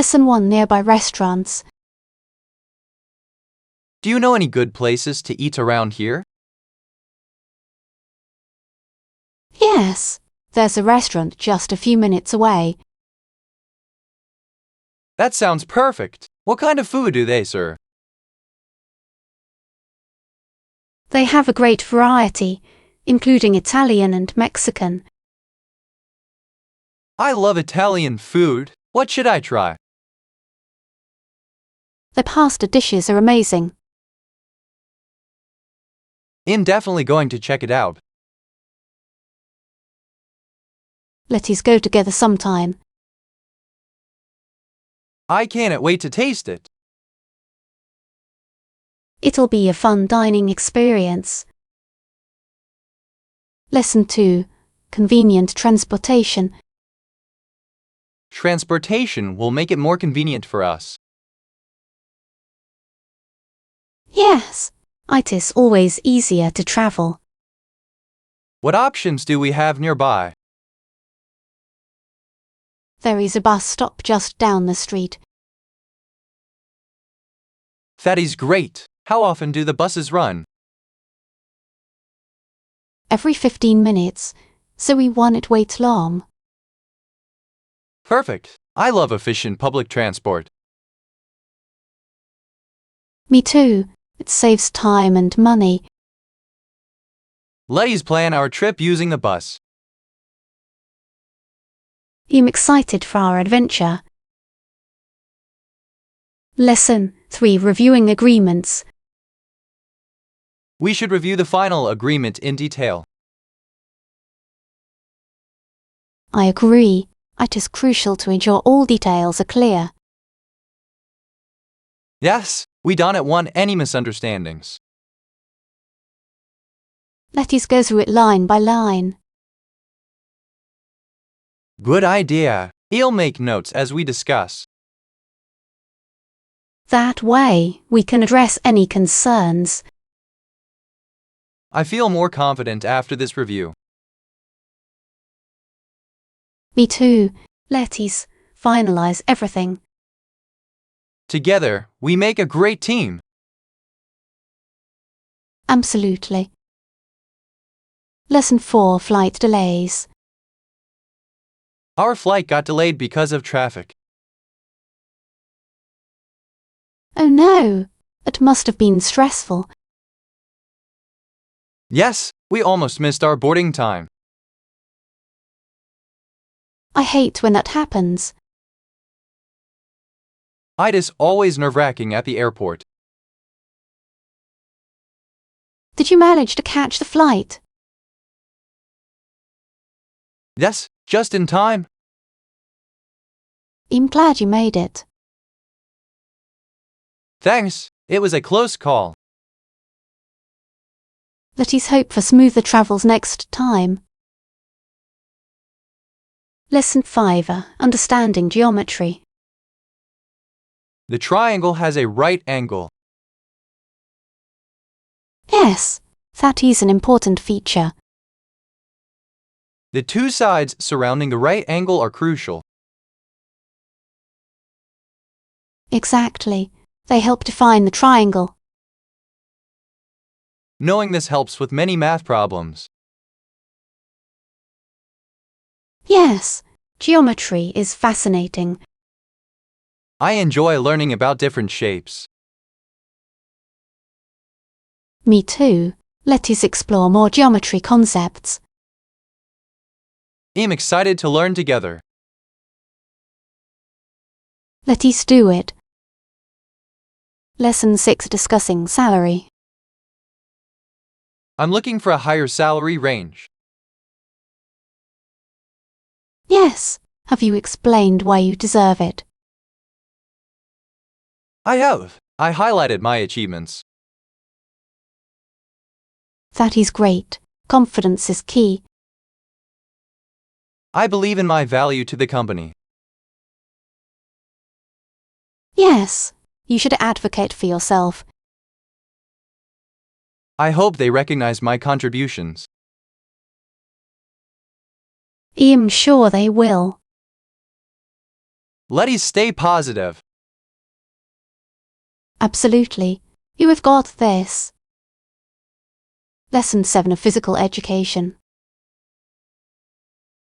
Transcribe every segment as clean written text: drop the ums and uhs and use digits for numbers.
Lesson 1. Nearby restaurants. Do you know any good places to eat around here? Yes, there's a restaurant just a few minutes away. That sounds perfect. What kind of food do they serve? They have a great variety, including Italian and Mexican. I love Italian food. What should I try? Their pasta dishes are amazing. I'm definitely going to check it out. Let's go together sometime. I can't wait to taste it. It'll be a fun dining experience. Lesson 2. Convenient transportation. Transportation will make it more convenient for us. Yes, it is always easier to travel. What options do we have nearby? There is a bus stop just down the street. That is great. How often do the buses run? Every 15 minutes, so we won't wait long. Perfect. I love efficient public transport. Me too. It saves time and money. Let's plan our trip using the bus. I'm excited for our adventure. Lesson 3. Reviewing agreements. We should review the final agreement in detail. I agree. It is crucial to ensure all details are clear. Yes, we don't want any misunderstandings. Let's go through it line by line. Good idea. I'll make notes as we discuss. That way, we can address any concerns. I feel more confident after this review. Me too. Let's finalize everything. Together, we make a great team. Absolutely. Lesson 4. Flight delays. Our flight got delayed because of traffic. Oh no, it must have been stressful. Yes, we almost missed our boarding time. I hate when that happens. It is always nerve-wracking at the airport. Did you manage to catch the flight? Yes, just in time. I'm glad you made it. Thanks, it was a close call. Let's hope for smoother travels next time. Lesson 5. Understanding geometry. The triangle has a right angle. Yes, that is an important feature. The two sides surrounding the right angle are crucial. Exactly. They help define the triangle. Knowing this helps with many math problems. Yes, geometry is fascinating. I enjoy learning about different shapes. Me too. Let's explore more geometry concepts. I'm excited to learn together. Let's do it. Lesson 6. Discussing salary. I'm looking for a higher salary range. Yes, have you explained why you deserve it? I have. I highlighted my achievements. That is great. Confidence is key. I believe in my value to the company. Yes, you should advocate for yourself. I hope they recognize my contributions. I'm sure they will. Let's stay positive. Absolutely. You have got this. Lesson 7 of Physical Education.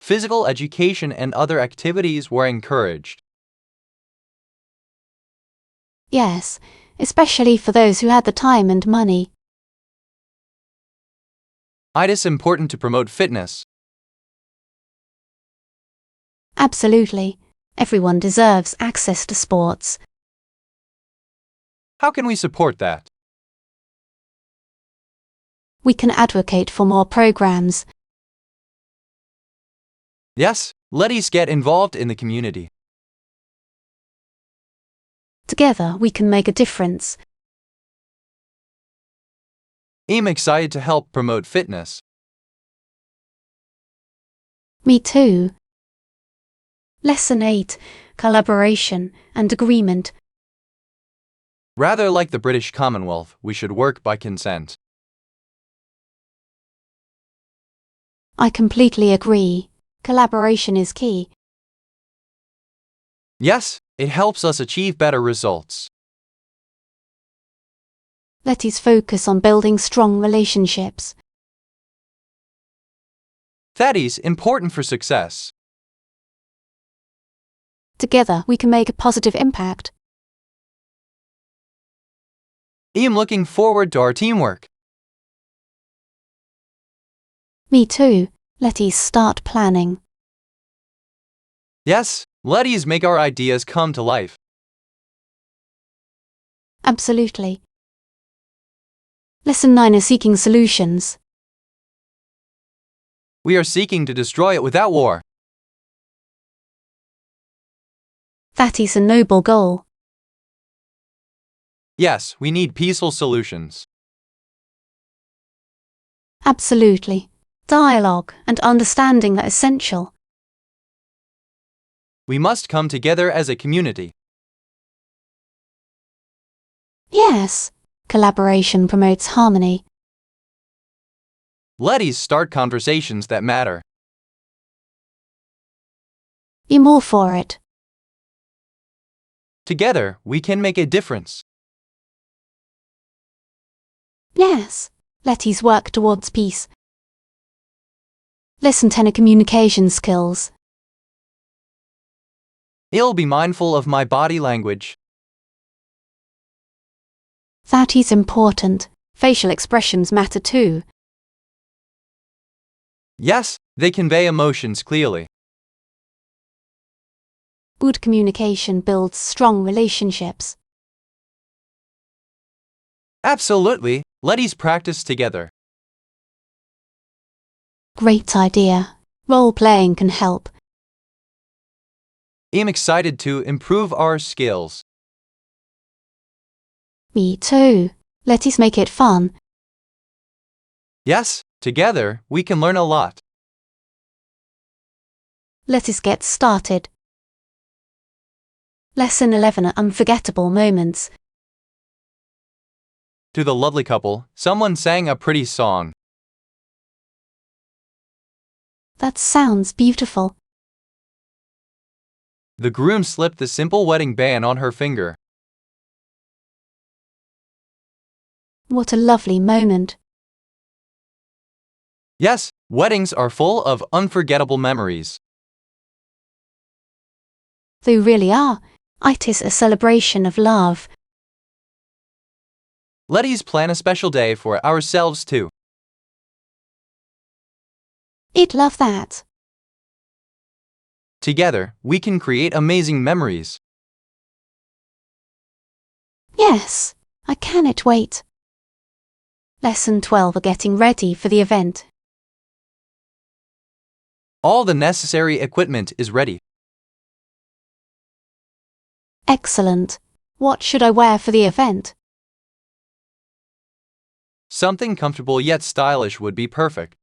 Physical education and other activities were encouraged. Yes, especially for those who had the time and money. It is important to promote fitness. Absolutely. Everyone deserves access to sports. How can we support that? We can advocate for more programs. Yes, let's get involved in the community. Together we can make a difference. I'm excited to help promote fitness. Me too. Lesson 8. Collaboration and agreement. Rather like the British Commonwealth, we should work by consent. I completely agree. Collaboration is key. Yes, it helps us achieve better results. Let us focus on building strong relationships. That is important for success. Together we can make a positive impact. I'm looking forward to our teamwork. Me too. Let us start planning. Yes, let's make our ideas come to life. Absolutely. Lesson 9 is Seeking Solutions. We are seeking to destroy it without war. That is a noble goal. Yes, we need peaceful solutions. Absolutely. Dialogue and understanding are essential. We must come together as a community. Yes. Collaboration promotes harmony. Let's start conversations that matter. I'm all for it. Together, we can make a difference. Yes. Let us work towards peace. Lesson 10 are Communication skills. I'll be mindful of my body language. That is important. Facial expressions matter too. Yes, they convey emotions clearly. Good communication builds strong relationships. Absolutely, let's practice together. Great idea. Role-playing can help. I'm excited to improve our skills. Me too. Let us make it fun. Yes, together, we can learn a lot. Let us get started. Lesson 11 are Unforgettable moments. To the lovely couple, someone sang a pretty song. That sounds beautiful. The groom slipped the simple wedding band on her finger. What a lovely moment. Yes, weddings are full of unforgettable memories. They really are. It is a celebration of love. Let's plan a special day for ourselves too. I'd love that. Together, we can create amazing memories. Yes, I cannot wait. Lesson 12 are Getting ready for the event. All the necessary equipment is ready. Excellent. What should I wear for the event? Something comfortable yet stylish would be perfect.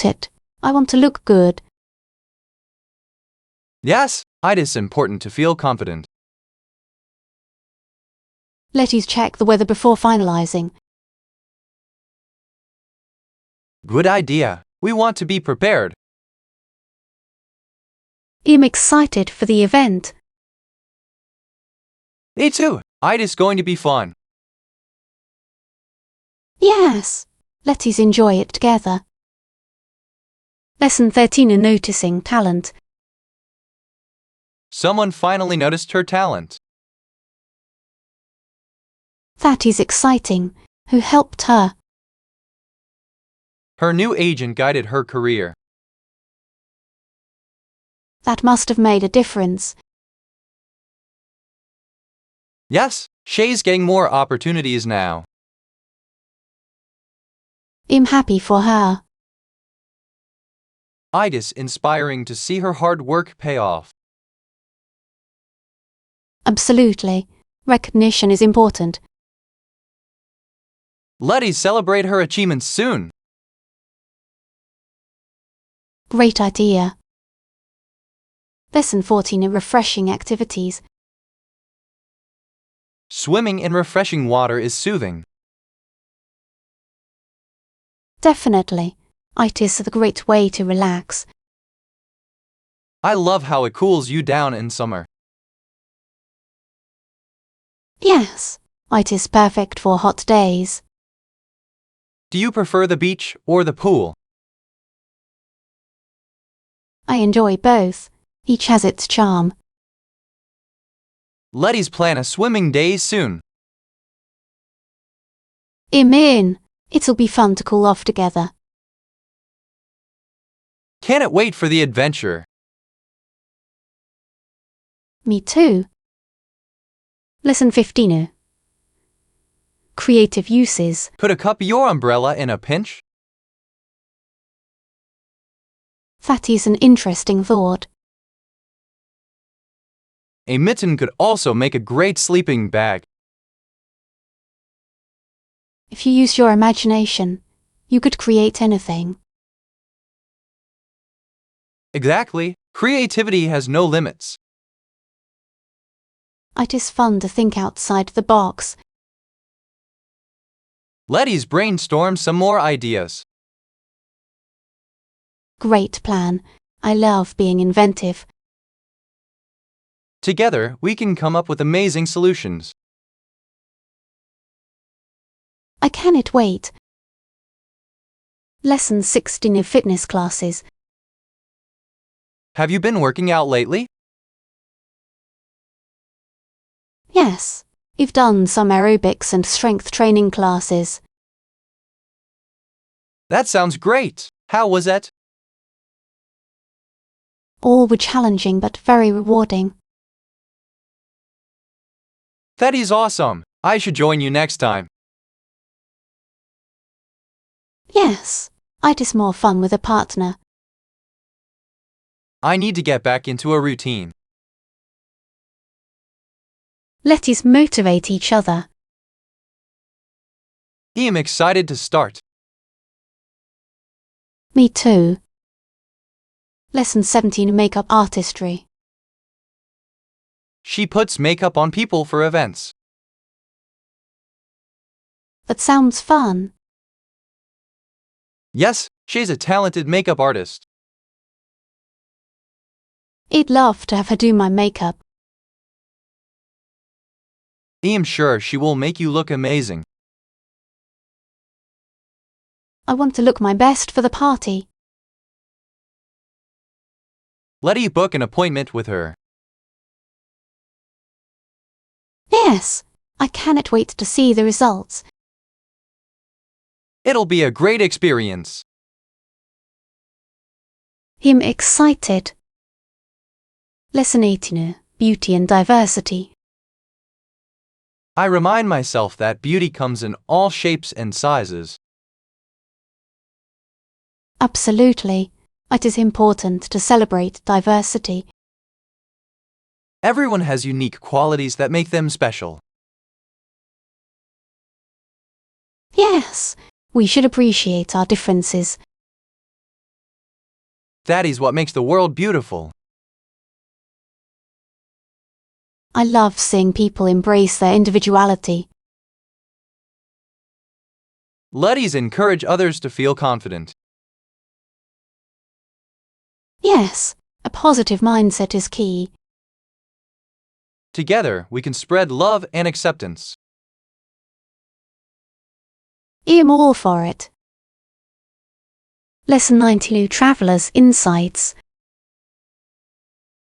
It. I want to look good. Yes, it is important to feel confident. Let us check the weather before finalizing. Good idea. We want to be prepared. I'm excited for the event. Me too. It's going to be fun. Yes, let's enjoy it together. Lesson 13. Noticing talent. Someone finally noticed her talent. That is exciting. Who helped her? Her new agent guided her career. That must have made a difference. Yes, Shay's getting more opportunities now. I'm happy for her. It's inspiring to see her hard work pay off. Absolutely. Recognition is important. Let's celebrate her achievements soon. Great idea. Lesson 14. Refreshing activities. Swimming in refreshing water is soothing. Definitely. It is a great way to relax. I love how it cools you down in summer. Yes, it is perfect for hot days. Do you prefer the beach or the pool? I enjoy both. Each has its charm. Let's plan a swimming day soon. I'm in. It'll be fun to cool off together. Can't wait for the adventure. Me too. Lesson 15. Creative uses. Could a cup be your umbrella in a pinch? That is an interesting thought. A mitten could also make a great sleeping bag. If you use your imagination, you could create anything. Exactly. Creativity has no limits. It is fun to think outside the box. Let's brainstorm some more ideas. Great plan. I love being inventive. Together, we can come up with amazing solutions. I cannot wait. Lesson 16. Fitness classes. Have you been working out lately? Yes, I've done some aerobics and strength training classes. That sounds great. How was it? All were challenging but very rewarding. That is awesome. I should join you next time. Yes, it is more fun with a partner. I need to get back into a routine. Let us motivate each other. I'm excited to start. Me too. Lesson 17. Makeup artistry. She puts makeup on people for events. That sounds fun. Yes, she's a talented makeup artist. I'd love to have her do my makeup. I'm sure she will make you look amazing. I want to look my best for the party. Let's book an appointment with her. Yes, I cannot wait to see the results. It'll be a great experience. I'm excited. Lesson 18. Beauty and diversity. I remind myself that beauty comes in all shapes and sizes. Absolutely. It is important to celebrate diversity. Everyone has unique qualities that make them special. Yes, we should appreciate our differences. That is what makes the world beautiful. I love seeing people embrace their individuality. Let's encourage others to feel confident. Yes, A positive mindset is key. Together, we can spread love and acceptance. I'm all for it. Lesson 92 Traveller's Insights.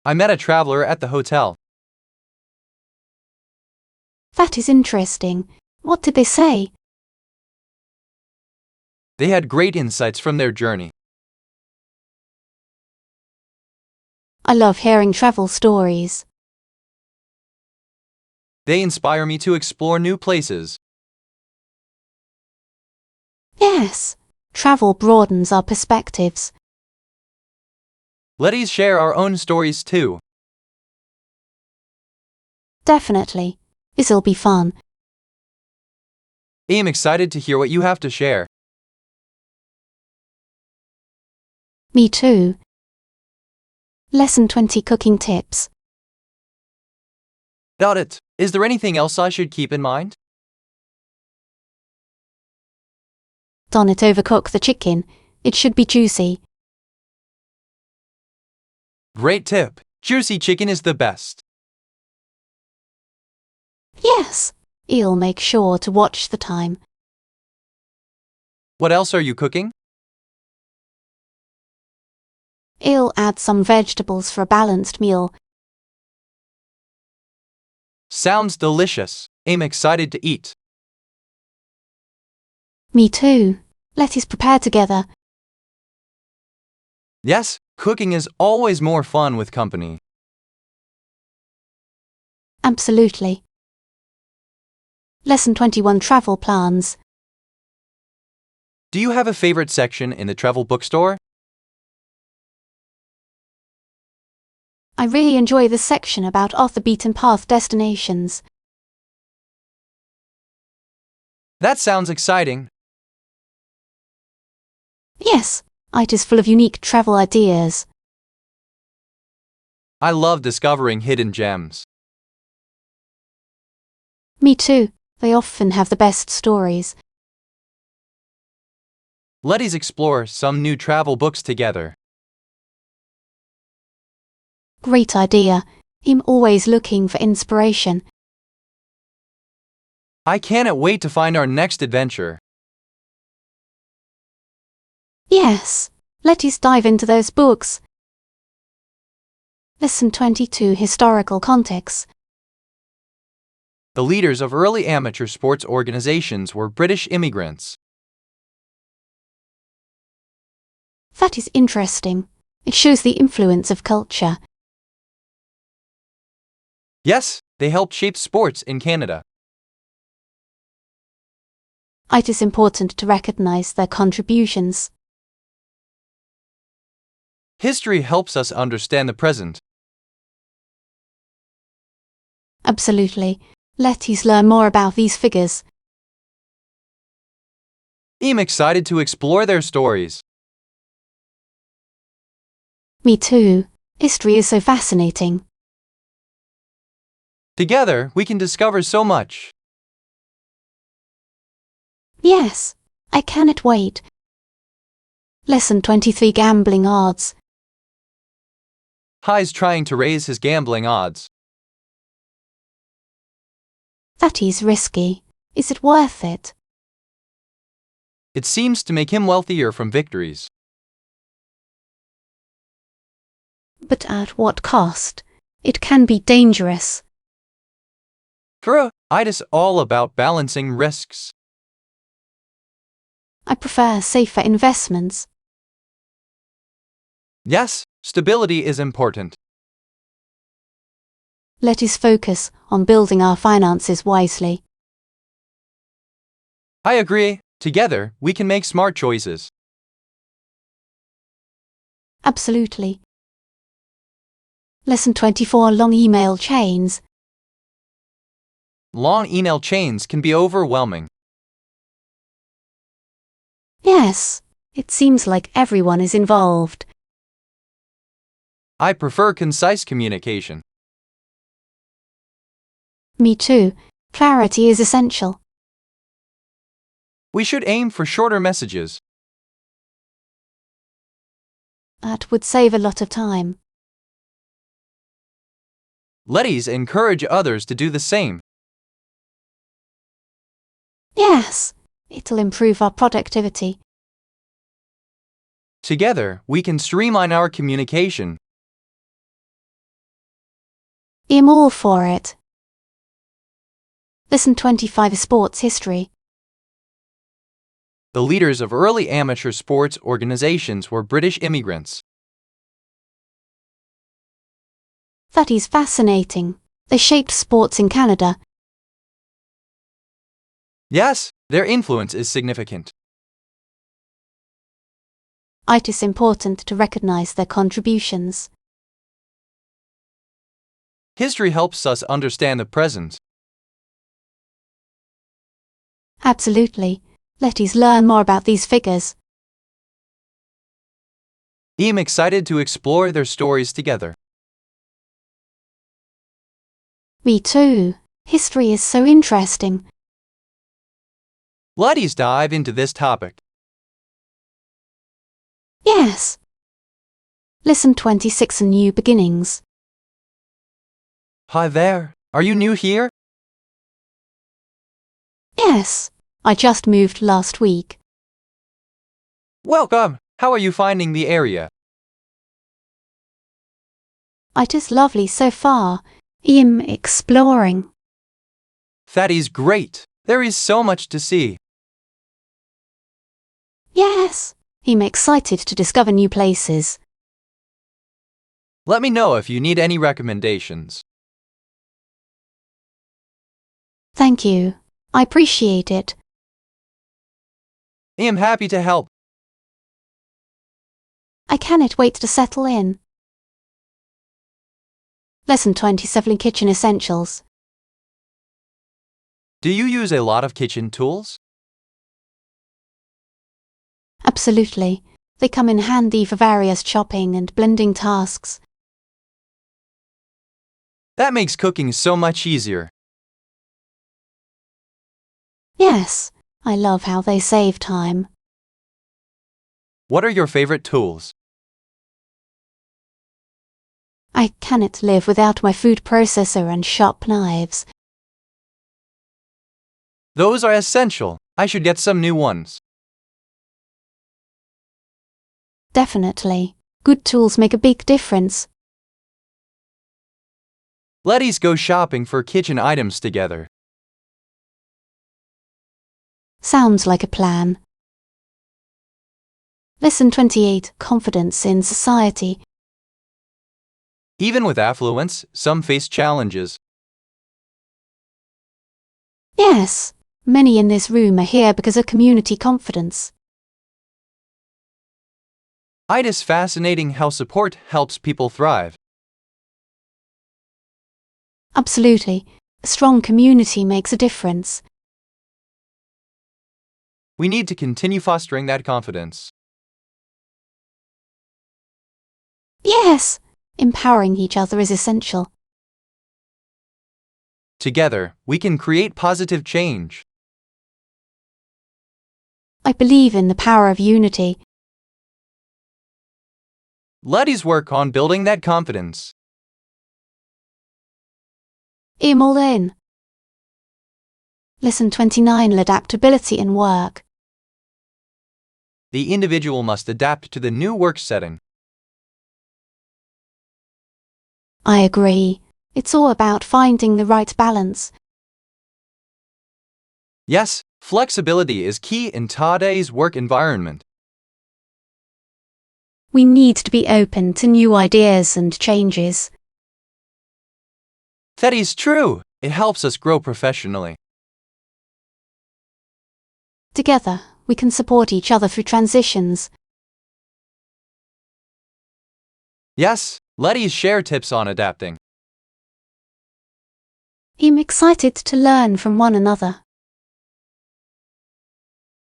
I met a traveler at the hotel. That is interesting. What did they say? They had great insights from their journey. I love hearing travel stories. They inspire me to explore new places. Yes, travel broadens our perspectives. Let's share our own stories too. Definitely. This'll be fun. I'm excited to hear what you have to share. Me too. Lesson 20 Cooking Tips. Got it. Is there anything else I should keep in mind? Don't overcook the chicken. It should be juicy. Great tip. Juicy chicken is the best. Yes, I'll make sure to watch the time. What else are you cooking? I'll add some vegetables for a balanced meal. Sounds delicious. I'm excited to eat. Me too. Let us prepare together. Yes, cooking is always more fun with company. Absolutely. Lesson 21 Travel Plans. Do you have a favorite section in the travel bookstore? I really enjoy the section about off-the-beaten-path destinations. That sounds exciting. Yes, it is full of unique travel ideas. I love discovering hidden gems. Me too. They often have the best stories. Let's explore some new travel books together. Great idea. I'm always looking for inspiration. I cannot wait to find our next adventure. Yes, let us dive into those books. Lesson 22 Historical Context. The leaders of early amateur sports organizations were British immigrants. That is interesting. It shows the influence of culture. Yes, they helped shape sports in Canada. It is important to recognize their contributions. History helps us understand the present. Absolutely. Let us learn more about these figures. I'm excited to explore their stories. Me too. History is so fascinating. Together, we can discover so much. Yes, I cannot wait. Lesson 23 Gambling Odds. High's trying to raise his gambling odds. That is risky. Is it worth it? It seems to make him wealthier from victories. But at what cost? It can be dangerous. True, it is all about balancing risks. I prefer safer investments. Yes, stability is important. Let us focus on building our finances wisely. I agree. Together, we can make smart choices. Absolutely. Lesson 24 Long Email Chains. Long email chains can be overwhelming. Yes, it seems like everyone is involved. I prefer concise communication. Me too. Clarity is essential. We should aim for shorter messages. That would save a lot of time. Letties encourage others to do the same. Yes, it'll improve our productivity. Together, we can streamline our communication. I'm all for it. Lesson 25 Sports History. The leaders of early amateur sports organizations were British immigrants. That is fascinating. They shaped sports in Canada. Yes, their influence is significant. It is important to recognize their contributions. History helps us understand the present. Absolutely. Let's learn more about these figures. I'm excited to explore their stories together. Me too. History is so interesting. Let's dive into this topic. Yes. Lesson 26 New Beginnings. Hi there, are you new here? Yes, I just moved last week. Welcome, how are you finding the area? It is lovely so far. I'm exploring. That is great, there is so much to see. Yes, I'm excited to discover new places. Let me know if you need any recommendations. Thank you. I appreciate it. I am happy to help. I cannot wait to settle in. Lesson 27 Kitchen Essentials. Do you use a lot of kitchen tools? Absolutely. They come in handy for various chopping and blending tasks. That makes cooking so much easier. Yes, I love how they save time. What are your favorite tools? I cannot live without my food processor and sharp knives. Those are essential. I should get some new ones. Definitely. Good tools make a big difference. Let's go shopping for kitchen items together. Sounds like a plan. Lesson 28 Confidence in Society. Even with affluence, some face challenges. Yes, many in this room are here because of community confidence. It is fascinating how support helps people thrive. Absolutely. A strong community makes a difference. We need to continue fostering that confidence. Yes, empowering each other is essential. Together, we can create positive change. I believe in the power of unity. Let's work on building that confidence. I'm all in. Lesson 29 Adaptability in Work. The individual must adapt to the new work setting. I agree. It's all about finding the right balance. Yes, flexibility is key in today's work environment. We need to be open to new ideas and changes. That is true. It helps us grow professionally. Together, we can support each other through transitions. Yes, let's share tips on adapting. I'm excited to learn from one another.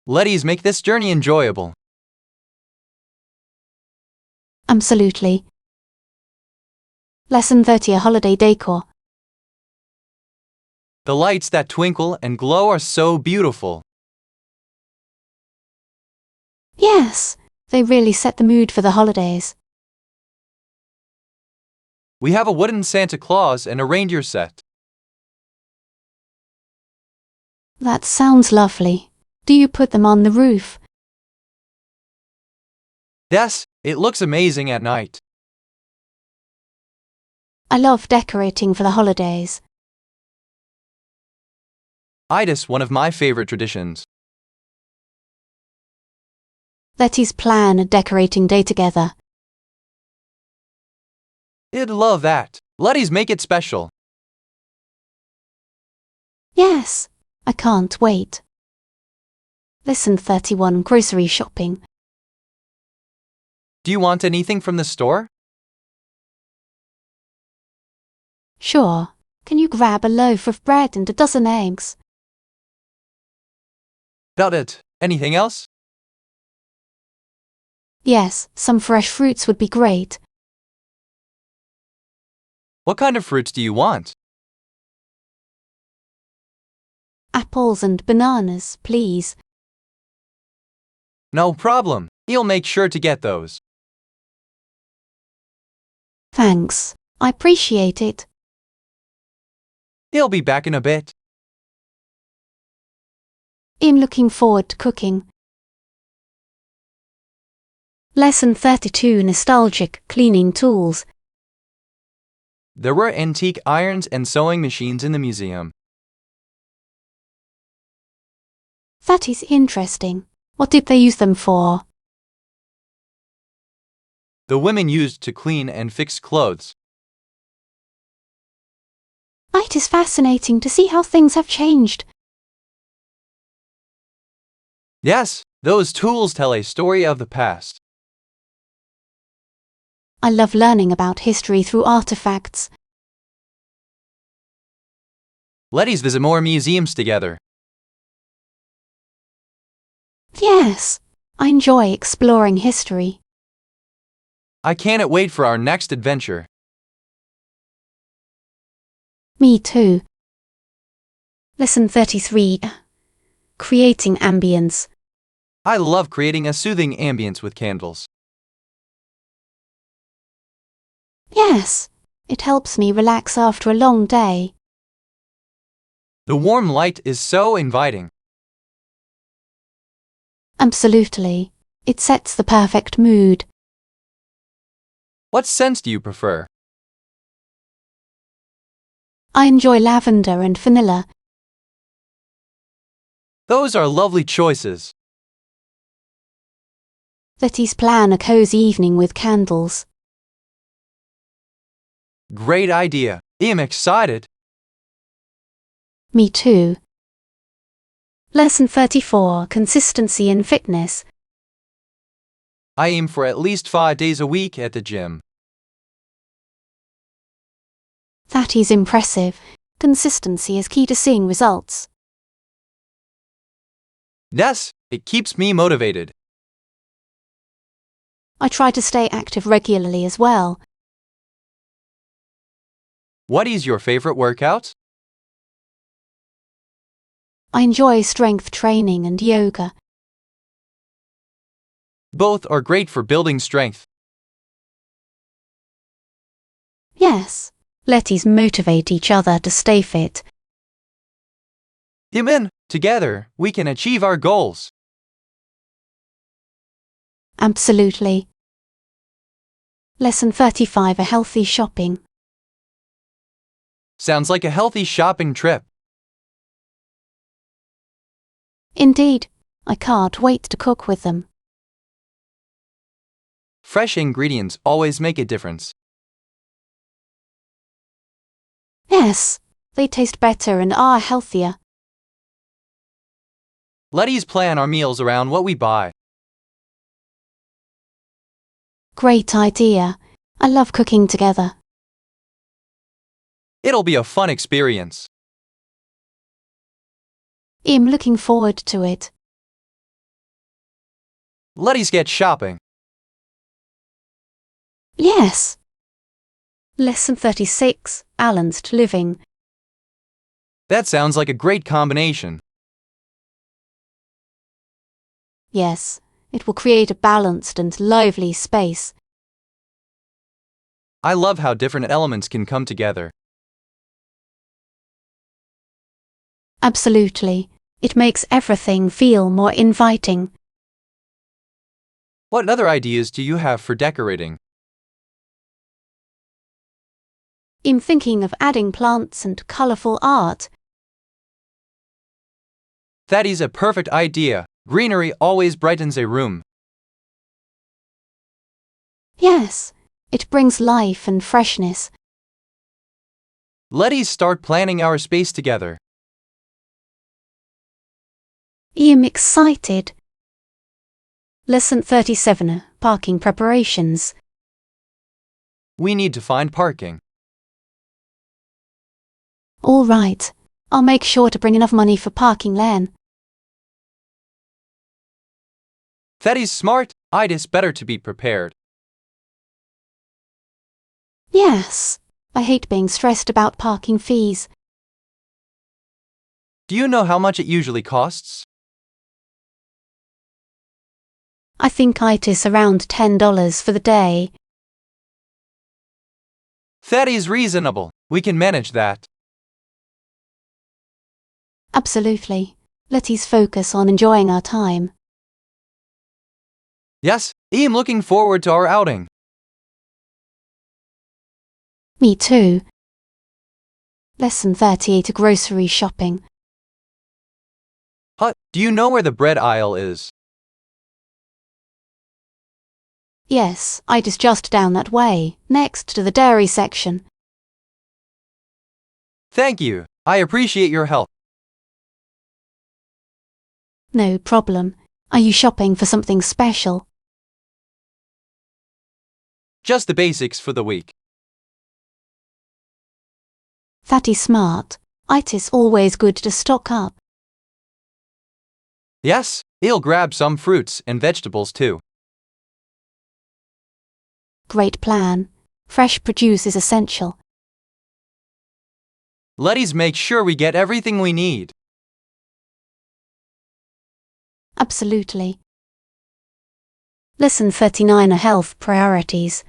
Let's make this journey enjoyable. Absolutely. Lesson 30 A Holiday Decor. The lights that twinkle and glow are so beautiful. Yes, they really set the mood for the holidays. We have a wooden Santa Claus and a reindeer set. That sounds lovely. Do you put them on the roof? Yes, it looks amazing at night. I love decorating for the holidays. It's one of my favorite traditions. Let's plan a decorating day together. I'd love that. Let's make it special. Yes, I can't wait. Lesson 31, grocery shopping. Do you want anything from the store? Sure. Can you grab a loaf of bread and a dozen eggs? Got it. Anything else? Yes, some fresh fruits would be great. What kind of fruits do you want? Apples and bananas, please. No problem. I'll make sure to get those. Thanks. I appreciate it. I'll be back in a bit. I'm looking forward to cooking. Lesson 32, nostalgic cleaning tools. There were antique irons and sewing machines in the museum. That is interesting. What did they use them for? The women used to clean and fix clothes. It is fascinating to see how things have changed. Yes, those tools tell a story of the past. I love learning about history through artifacts. Let's visit more museums together. Yes, I enjoy exploring history. I can't wait for our next adventure. Me too. Lesson 33, creating ambience. I love creating a soothing ambience with candles. Yes, it helps me relax after a long day. The warm light is so inviting. Absolutely. It sets the perfect mood. What scents do you prefer? I enjoy lavender and vanilla. Those are lovely choices. Let's plan a cozy evening with candles. Great idea. I'm excited. Me too. Lesson 34, consistency in fitness. I aim for at least 5 days a week at the gym. That is impressive. Consistency is key to seeing results. Yes, it keeps me motivated. I try to stay active regularly as well. What is your favorite workout? I enjoy strength training and yoga. Both are great for building strength. Yes, let's motivate each other to stay fit. Amen. Together, we can achieve our goals. Absolutely. Lesson 35, a healthy shopping. Sounds like a healthy shopping trip. Indeed, I can't wait to cook with them. Fresh ingredients always make a difference. Yes, they taste better and are healthier. Let's plan our meals around what we buy. Great idea. I love cooking together. It'll be a fun experience. I'm looking forward to it. Let's get shopping. Yes. Lesson 36, balanced living. That sounds like a great combination. Yes, it will create a balanced and lively space. I love how different elements can come together. Absolutely. It makes everything feel more inviting. What other ideas do you have for decorating? I'm thinking of adding plants and colourful art. That is a perfect idea. Greenery always brightens a room. Yes, it brings life and freshness. Let's start planning our space together. I'm excited. Lesson 37. Parking preparations. We need to find parking. All right. I'll make sure to bring enough money for parking then. That is smart. It is better to be prepared. Yes. I hate being stressed about parking fees. Do you know how much it usually costs? I think it is around $10 for the day. That is reasonable. We can manage that. Absolutely. Let's focus on enjoying our time. Yes, I'm looking forward to our outing. Me too. Lesson 38. Grocery shopping. Do you know where the bread aisle is? Yes, it is just down that way, next to the dairy section. Thank you. I appreciate your help. No problem. Are you shopping for something special? Just the basics for the week. That is smart. It is always good to stock up. Yes, I'll grab some fruits and vegetables too. Great plan. Fresh produce is essential. Let's make sure we get everything we need. Absolutely. Lesson 39. Health priorities.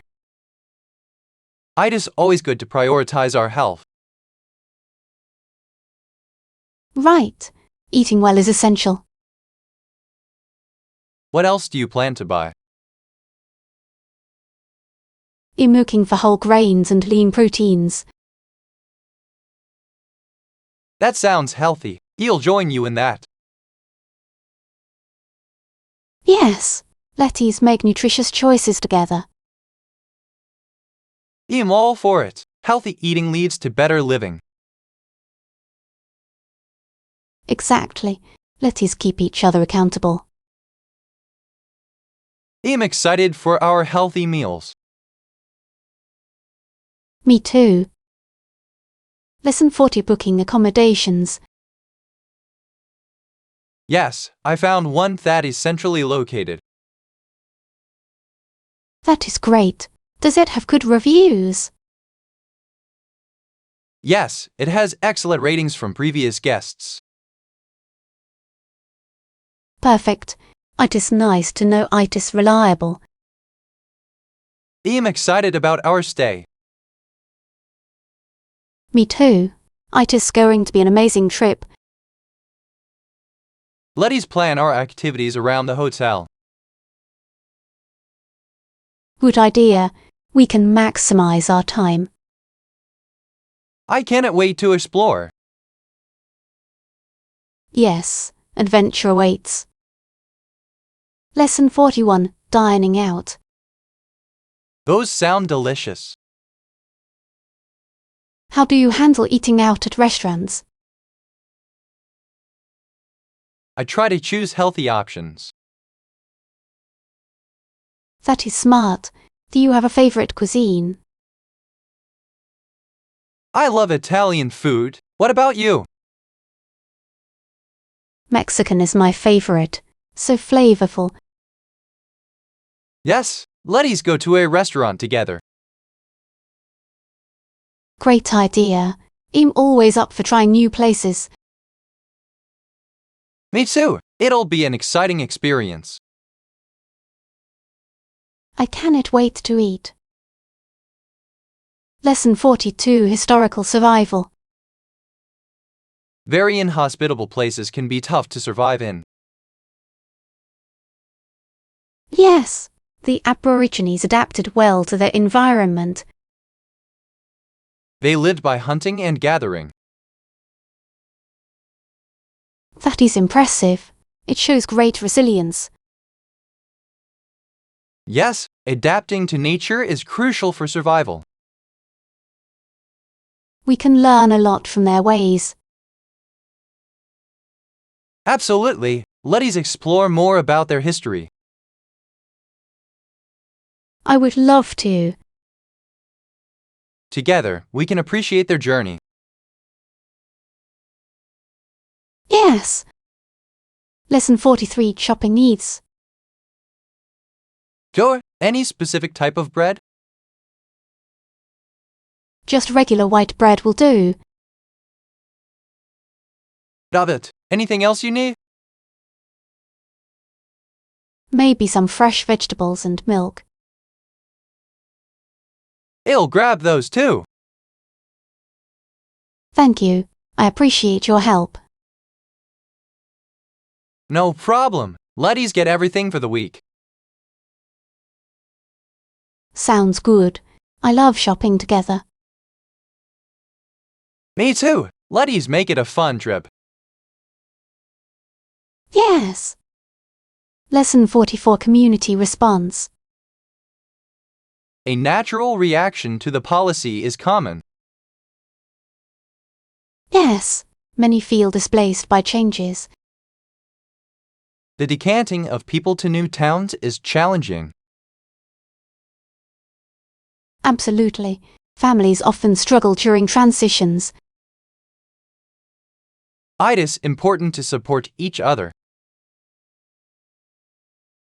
It is always good to prioritize our health. Right. Eating well is essential. What else do you plan to buy? I'm looking for whole grains and lean proteins. That sounds healthy. I'll join you in that. Yes. Let's make nutritious choices together. I'm all for it. Healthy eating leads to better living. Exactly. Let's keep each other accountable. I'm excited for our healthy meals. Me too. Lesson 40. Booking accommodations. Yes, I found one that is centrally located. That is great. Does it have good reviews? Yes, it has excellent ratings from previous guests. Perfect. It is nice to know it is reliable. I'm excited about our stay. Me too. It is going to be an amazing trip. Let's plan our activities around the hotel. Good idea. We can maximize our time. I cannot wait to explore. Yes, adventure awaits. Lesson 41. Dining out. Those sound delicious. How do you handle eating out at restaurants? I try to choose healthy options. That is smart. Do you have a favorite cuisine? I love Italian food. What about you? Mexican is my favorite. So flavorful. Yes, let's go to a restaurant together. Great idea. I'm always up for trying new places. Me too. It'll be an exciting experience. I cannot wait to eat. Lesson 42, Historical Survival. Very inhospitable places can be tough to survive in. Yes, the Aborigines adapted well to their environment. They lived by hunting and gathering. That is impressive. It shows great resilience. Yes, adapting to nature is crucial for survival. We can learn a lot from their ways. Absolutely. Let's explore more about their history. I would love to. Together, we can appreciate their journey. Yes. Lesson 43, Shopping Needs. Sure, any specific type of bread? Just regular white bread will do. Love it. Anything else you need? Maybe some fresh vegetables and milk. I'll grab those too. Thank you. I appreciate your help. No problem. Let's get everything for the week. Sounds good. I love shopping together. Me too. Let's make it a fun trip. Yes. Lesson 44, Community Response. A natural reaction to the policy is common. Yes. Many feel displaced by changes. The decanting of people to new towns is challenging. Absolutely. Families often struggle during transitions. It is important to support each other.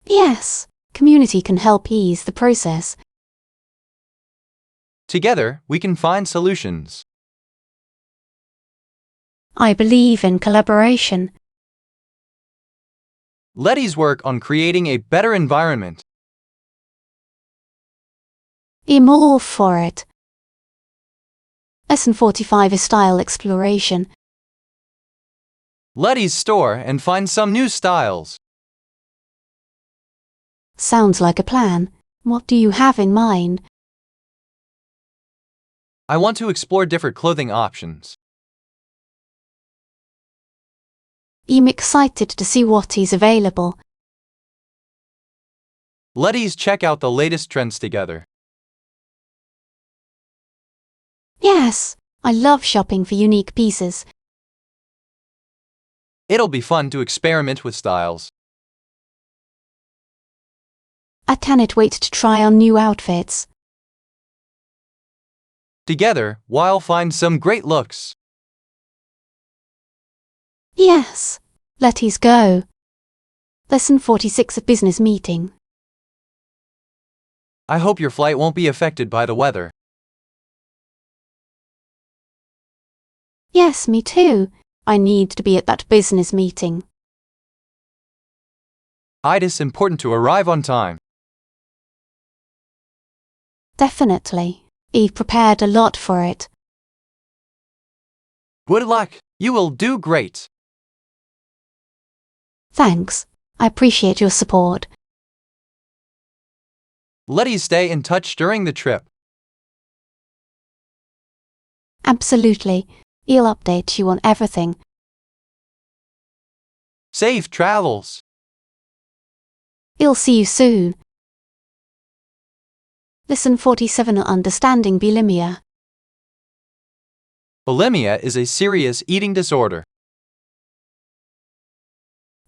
Yes. Community can help ease the process. Together, we can find solutions. I believe in collaboration. Let's work on creating a better environment. I'm all for it. Lesson 45 is Style Exploration. Let's store and find some new styles. Sounds like a plan. What do you have in mind? I want to explore different clothing options. I'm excited to see what is available. Let's check out the latest trends together. Yes, I love shopping for unique pieces. It'll be fun to experiment with styles. I cannot wait to try on new outfits. Together, we'll find some great looks. Yes, let us go. Lesson 46, a business meeting. I hope your flight won't be affected by the weather. Yes, me too. I need to be at that business meeting. It is important to arrive on time. Definitely. I've prepared a lot for it. Good luck. You will do great. Thanks. I appreciate your support. Let's stay in touch during the trip. Absolutely. I'll update you on everything. Safe travels. I'll see you soon. Lesson 47, Understanding Bulimia. Bulimia is a serious eating disorder.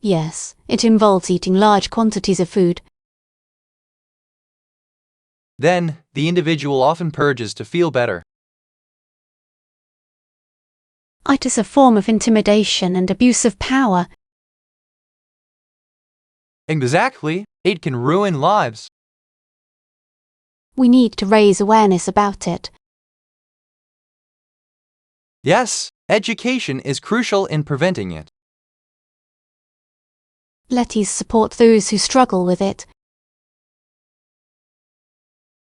Yes, it involves eating large quantities of food. Then, the individual often purges to feel better. It is a form of intimidation and abuse of power. Exactly, it can ruin lives. We need to raise awareness about it. Yes, education is crucial in preventing it. Let us support those who struggle with it.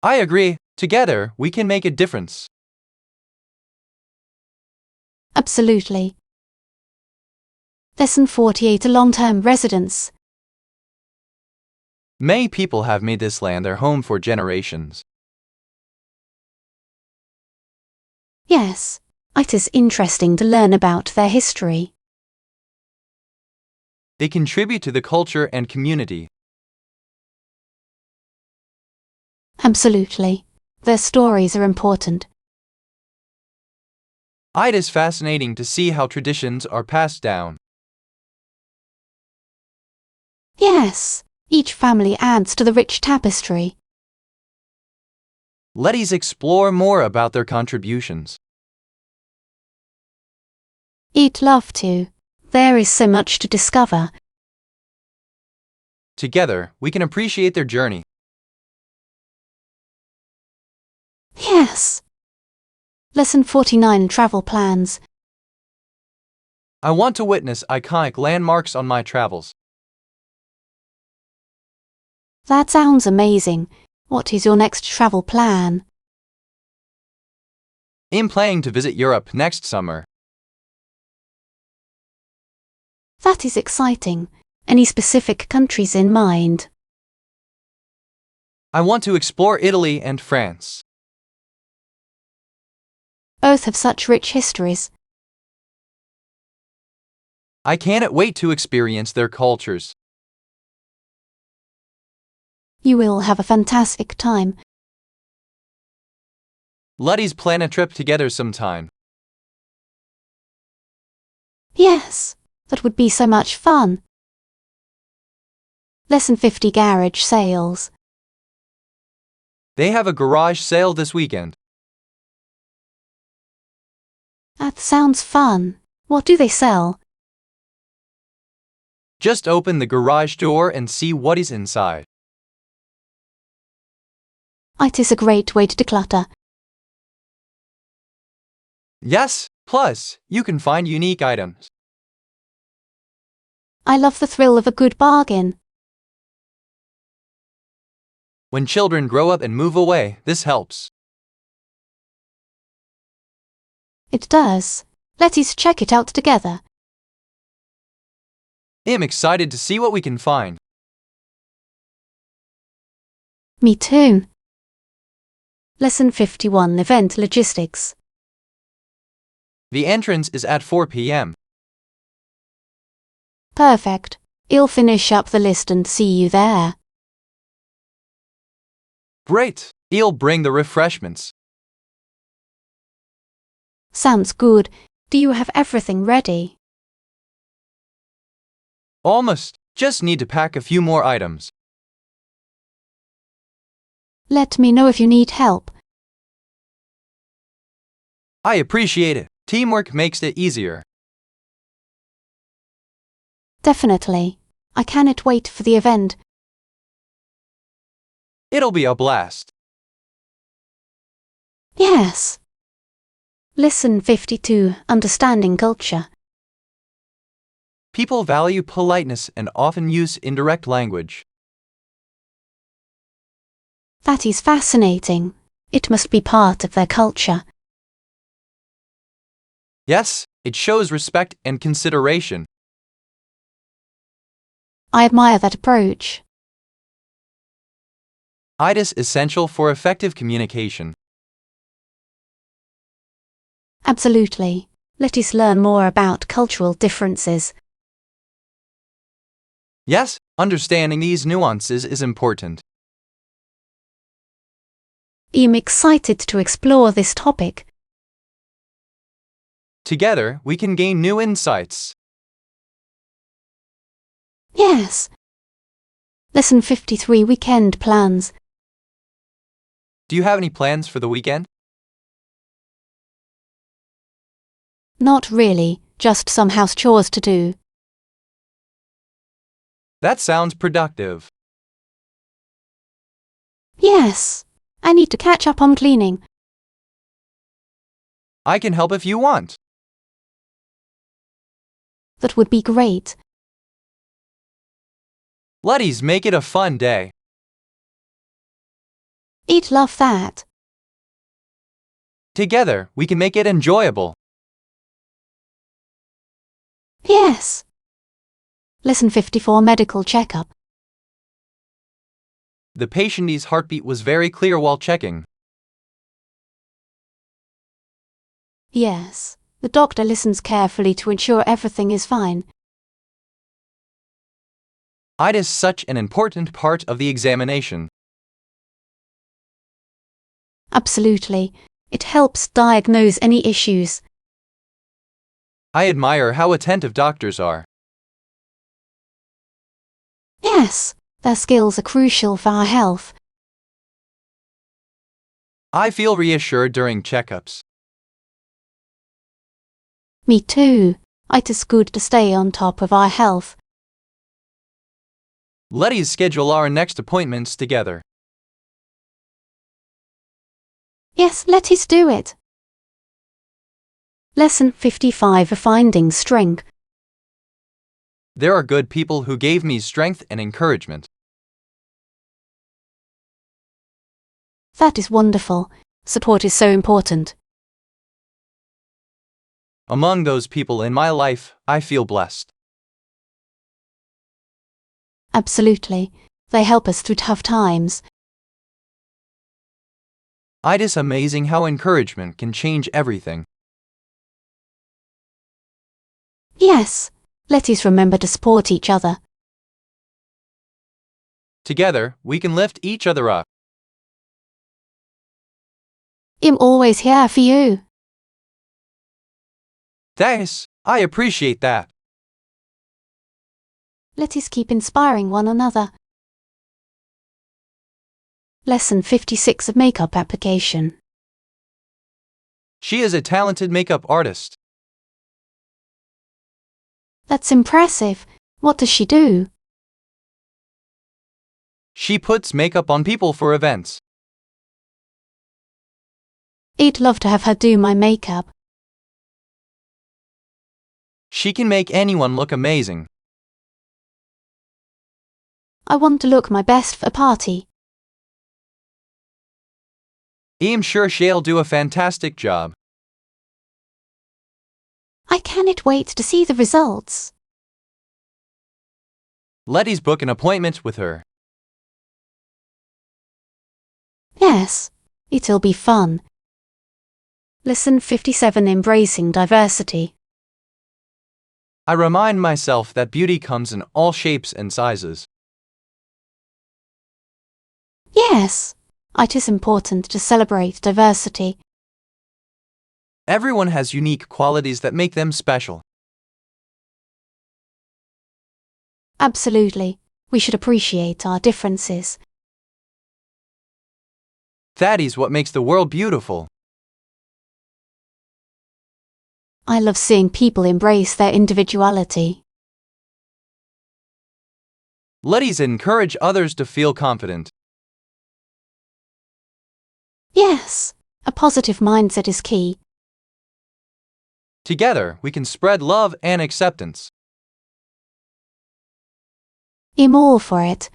I agree. Together, we can make a difference. Absolutely. Lesson 48. A long-term residence. Many people have made this land their home for generations. Yes, it is interesting to learn about their history. They contribute to the culture and community. Absolutely. Their stories are important. It is fascinating to see how traditions are passed down. Yes, each family adds to the rich tapestry. Let's explore more about their contributions. I'd love to. There is so much to discover. Together, we can appreciate their journey. Yes. Lesson 49. Travel plans. I want to witness iconic landmarks on my travels. That sounds amazing. What is your next travel plan? I'm planning to visit Europe next summer. That is exciting. Any specific countries in mind? I want to explore Italy and France. Both have such rich histories. I cannot wait to experience their cultures. You will have a fantastic time. Let's plan a trip together sometime. Yes, that would be so much fun. Lesson 50. Garage sales. They have a garage sale this weekend. That sounds fun. What do they sell? Just open the garage door and see what is inside. It is a great way to declutter. Yes, plus, you can find unique items. I love the thrill of a good bargain. When children grow up and move away, this helps. It does. Let's check it out together. I'm excited to see what we can find. Me too. Lesson 51. Event logistics. The entrance is at 4 p.m. Perfect. I'll finish up the list and see you there. Great! I'll bring the refreshments. Sounds good. Do you have everything ready? Almost. Just need to pack a few more items. Let me know if you need help. I appreciate it. Teamwork makes it easier. Definitely. I cannot wait for the event. It'll be a blast. Yes. Lesson 52. Understanding culture. People value politeness and often use indirect language. That is fascinating. It must be part of their culture. Yes, it shows respect and consideration. I admire that approach. It is essential for effective communication. Absolutely. Let us learn more about cultural differences. Yes, understanding these nuances is important. I'm excited to explore this topic. Together, we can gain new insights. Yes. Lesson 53. Weekend plans. Do you have any plans for the weekend? Not really, just some house chores to do. That sounds productive. Yes. I need to catch up on cleaning. I can help if you want. That would be great. Let's make it a fun day. I'd love that. Together, we can make it enjoyable. Yes. Lesson 54 Medical Checkup. The patient's heartbeat was very clear while checking. Yes. The doctor listens carefully to ensure everything is fine. It is such an important part of the examination. Absolutely. It helps diagnose any issues. I admire how attentive doctors are. Yes. Their skills are crucial for our health. I feel reassured during checkups. Me too. It is good to stay on top of our health. Let's schedule our next appointments together. Yes, let us do it. Lesson 55 Finding Strength. There are good people who gave me strength and encouragement. That is wonderful. Support is so important. Among those people in my life, I feel blessed. Absolutely. They help us through tough times. It is amazing how encouragement can change everything. Yes. Let us remember to support each other. Together, we can lift each other up. I'm always here for you. Thanks, I appreciate that. Let us keep inspiring one another. Lesson 56 of Makeup Application. She is a talented makeup artist. That's impressive. What does she do? She puts makeup on people for events. I'd love to have her do my makeup. She can make anyone look amazing. I want to look my best for a party. I'm sure she'll do a fantastic job. I cannot wait to see the results. Let's book an appointment with her. Yes, it'll be fun. Lesson 57 Embracing Diversity. I remind myself that beauty comes in all shapes and sizes. Yes, it is important to celebrate diversity. Everyone has unique qualities that make them special. Absolutely. We should appreciate our differences. That is what makes the world beautiful. I love seeing people embrace their individuality. Let's encourage others to feel confident. Yes, a positive mindset is key. Together, we can spread love and acceptance. I'm all for it.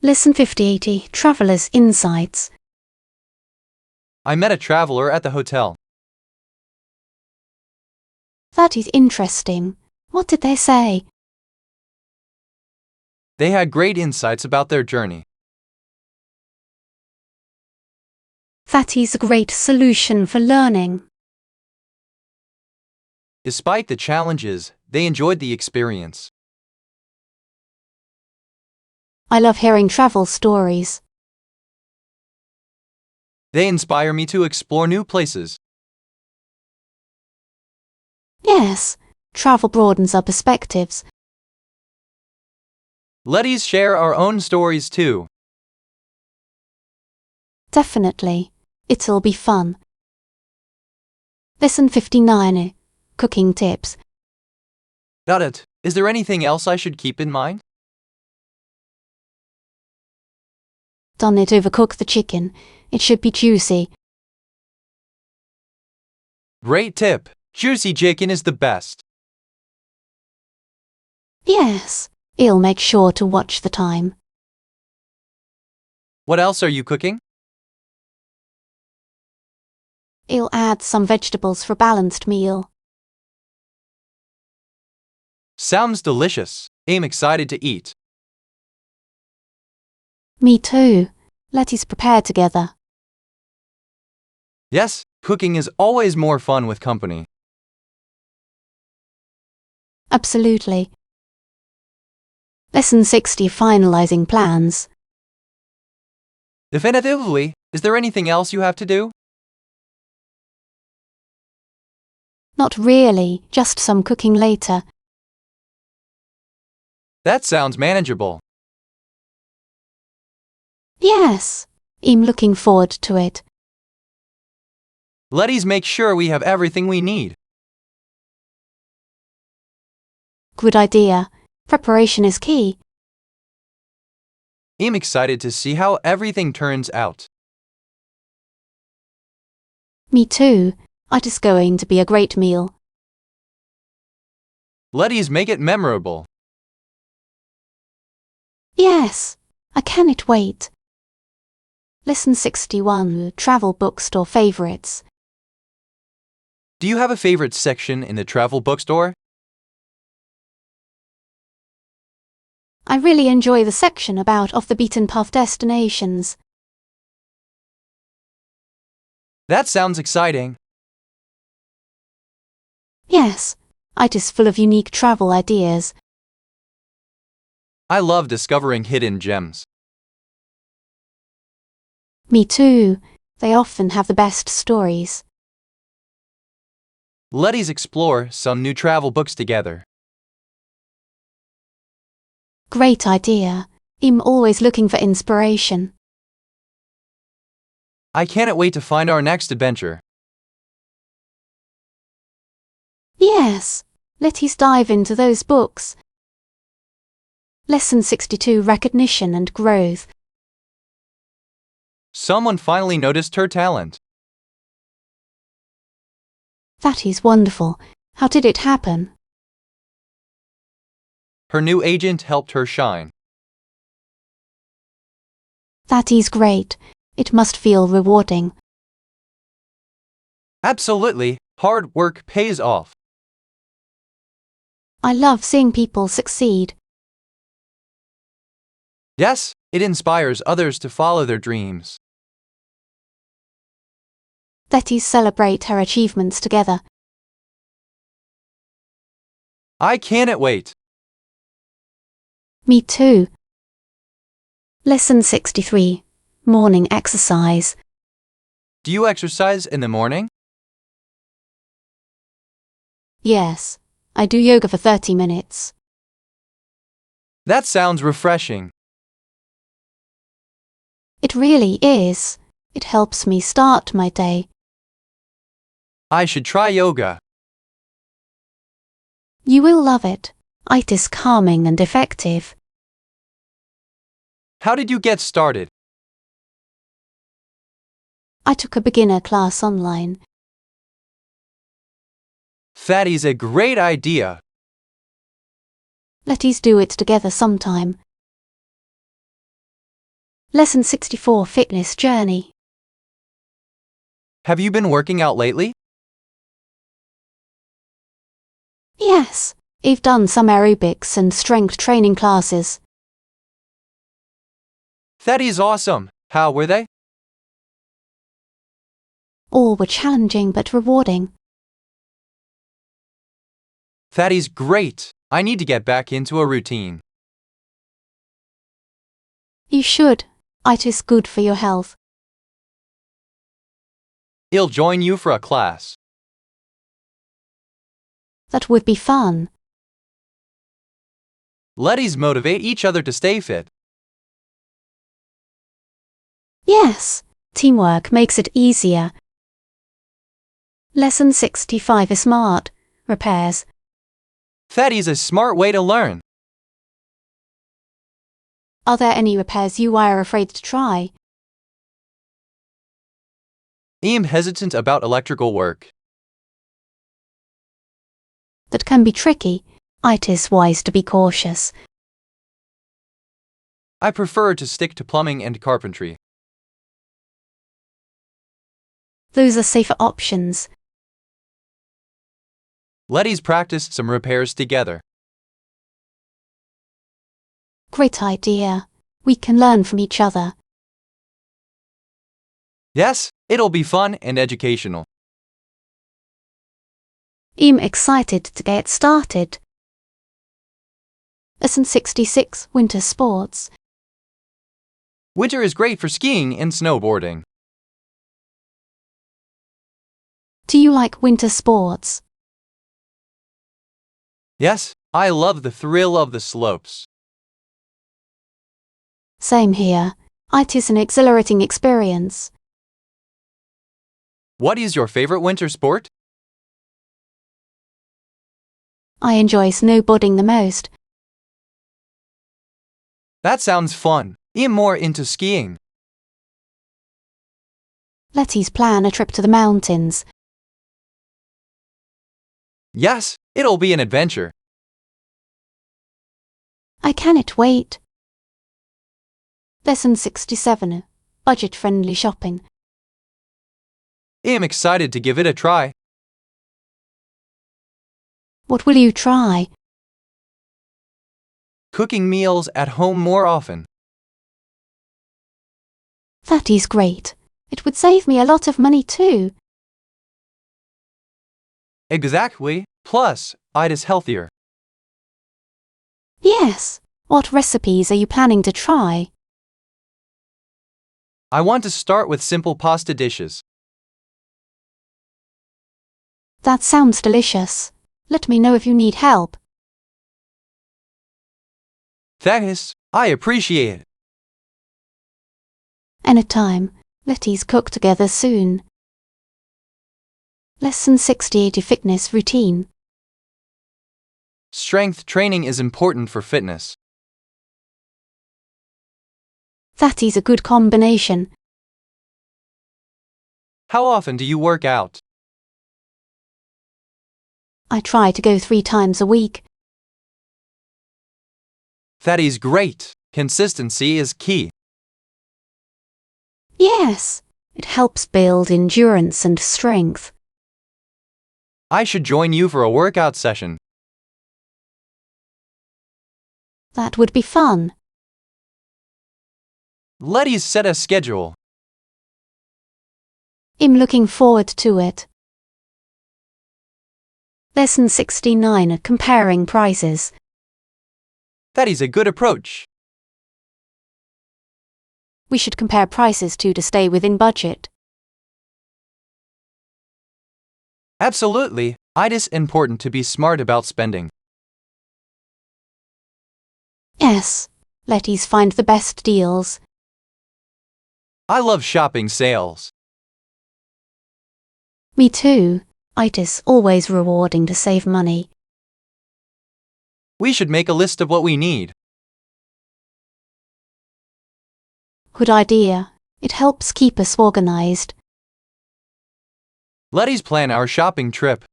Lesson 5080 Traveler's Insights. I met a traveler at the hotel. That is interesting. What did they say? They had great insights about their journey. That is a great solution for learning. Despite the challenges, they enjoyed the experience. I love hearing travel stories. They inspire me to explore new places. Yes, travel broadens our perspectives. Let's share our own stories too. Definitely. It'll be fun. Lesson 59 Cooking Tips. Got it. Is there anything else I should keep in mind? Don't overcook the chicken. It should be juicy. Great tip. Juicy chicken is the best. Yes, I'll make sure to watch the time. What else are you cooking? I'll add some vegetables for a balanced meal. Sounds delicious. I'm excited to eat. Me too. Let's prepare together. Yes, cooking is always more fun with company. Absolutely. Lesson 60, Finalizing plans. Definitively, is there anything else you have to do? Not really, just some cooking later. That sounds manageable. Yes, I'm looking forward to it. Let's make sure we have everything we need. Good idea. Preparation is key. I'm excited to see how everything turns out. Me too. It is going to be a great meal. Let's make it memorable. Yes, I cannot wait. Lesson 61, Travel Bookstore Favorites. Do you have a favorite section in the travel bookstore? I really enjoy the section about off-the-beaten-path destinations. That sounds exciting. Yes, it is full of unique travel ideas. I love discovering hidden gems. Me too. They often have the best stories. Let's explore some new travel books together. Great idea. I'm always looking for inspiration. I can't wait to find our next adventure. Yes, let's dive into those books. Lesson 62, Recognition and Growth. Someone finally noticed her talent. That is wonderful. How did it happen? Her new agent helped her shine. That is great. It must feel rewarding. Absolutely, hard work pays off. I love seeing people succeed. Yes, it inspires others to follow their dreams. Let's celebrate her achievements together. I can't wait. Me too. Lesson 63, Morning Exercise. Do you exercise in the morning? Yes, I do yoga for 30 minutes. That sounds refreshing. It really is. It helps me start my day. I should try yoga. You will love it. It is calming and effective. How did you get started? I took a beginner class online. That is a great idea. Let's do it together sometime. Lesson 64, Fitness Journey. Have you been working out lately? Yes, I've done some aerobics and strength training classes. That is awesome. How were they? All were challenging but rewarding. That is great. I need to get back into a routine. You should. It is good for your health. I'll join you for a class. That would be fun. Let's motivate each other to stay fit. Yes, teamwork makes it easier. Lesson 65 is Smart. Repairs. That is a smart way to learn. Are there any repairs you are afraid to try? I'm hesitant about electrical work. That can be tricky. It is wise to be cautious. I prefer to stick to plumbing and carpentry. Those are safer options. Let's practice some repairs together. Great idea. We can learn from each other. Yes, it'll be fun and educational. I'm excited to get started. Lesson 66, Winter Sports. Winter is great for skiing and snowboarding. Do you like winter sports? Yes, I love the thrill of the slopes. Same here. It is an exhilarating experience. What is your favorite winter sport? I enjoy snowboarding the most. That sounds fun. I'm more into skiing. Let's plan a trip to the mountains. Yes, it'll be an adventure. I cannot wait. Lesson 67, Budget-friendly shopping. I'm excited to give it a try. What will you try? Cooking meals at home more often. That is great. It would save me a lot of money too. Exactly. Plus, it is healthier. Yes. What recipes are you planning to try? I want to start with simple pasta dishes. That sounds delicious. Let me know if you need help. Thanks, I appreciate it. Anytime. Let's cook together soon. Lesson 68, Fitness routine. Strength training is important for fitness. That is a good combination. How often do you work out? I try to go 3 times a week. That is great. Consistency is key. Yes, it helps build endurance and strength. I should join you for a workout session. That would be fun. Let's set a schedule. I'm looking forward to it. Lesson 69, Comparing prices. That is a good approach. We should compare prices too to stay within budget. Absolutely, it is important to be smart about spending. Yes, let's find the best deals. I love shopping sales. Me too. It is always rewarding to save money. We should make a list of what we need. Good idea. It helps keep us organized. Let's plan our shopping trip.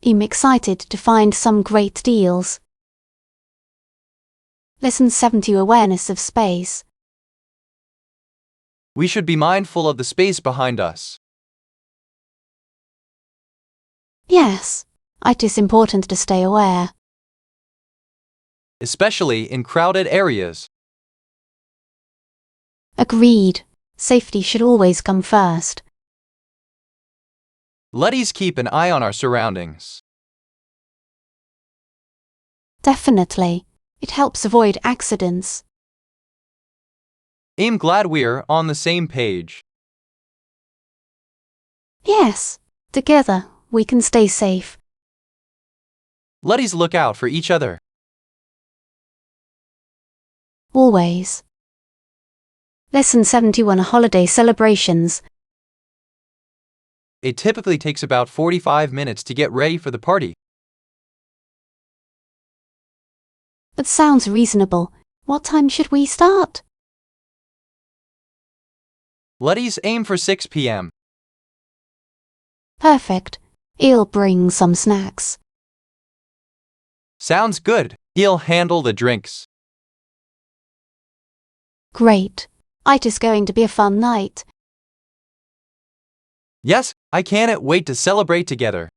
I'm excited to find some great deals. Lesson 70, Awareness of space. We should be mindful of the space behind us. Yes, it is important to stay aware. Especially in crowded areas. Agreed. Safety should always come first. Let's keep an eye on our surroundings. Definitely. It helps avoid accidents. I'm glad we're on the same page. Yes, together we can stay safe. Let's look out for each other. Always. Lesson 71, Holiday celebrations. It typically takes about 45 minutes to get ready for the party. That sounds reasonable. What time should we start? Let's aim for 6 p.m. Perfect. I'll bring some snacks. Sounds good. He'll handle the drinks. Great. It is going to be a fun night. Yes, I can't wait to celebrate together.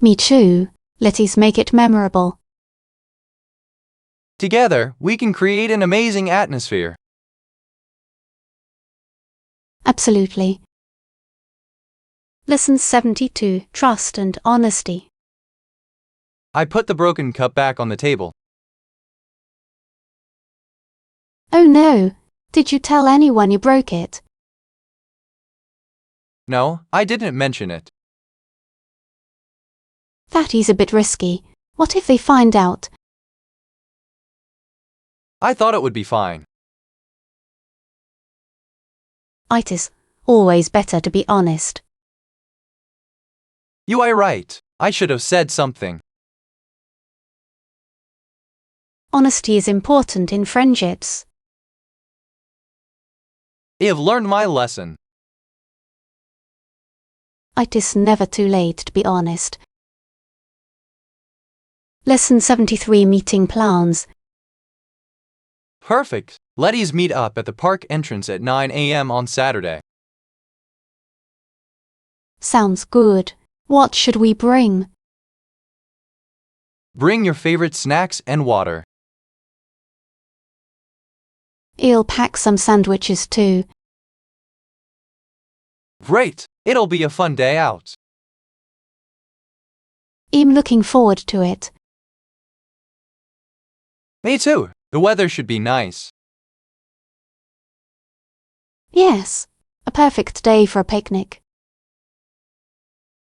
Me too. Let's make it memorable. Together, we can create an amazing atmosphere. Absolutely. Lesson 72. Trust and Honesty. I put the broken cup back on the table. Oh no! Did you tell anyone you broke it? No, I didn't mention it. That is a bit risky. What if they find out? I thought it would be fine. It is always better to be honest. You are right. I should have said something. Honesty is important in friendships. I have learned my lesson. It is never too late to be honest. Lesson 73. Meeting plans. Perfect. Let's meet up at the park entrance at 9 a.m. on Saturday. Sounds good. What should we bring? Bring your favorite snacks and water. I'll pack some sandwiches too. Great. It'll be a fun day out. I'm looking forward to it. Me too. The weather should be nice. Yes, a perfect day for a picnic.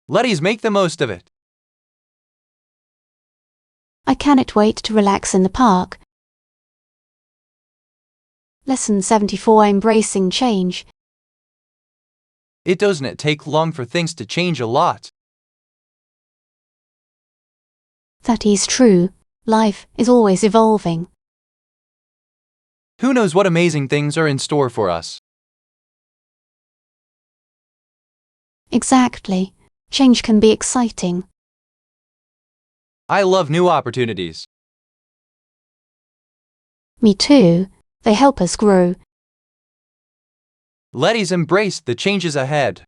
Let's make the most of it. I cannot wait to relax in the park. Lesson 74. Embracing change. It doesn't take long for things to change a lot. That is true. Life is always evolving. Who knows what amazing things are in store for us? Exactly. Change can be exciting. I love new opportunities. Me too. They help us grow. Let's embrace the changes ahead.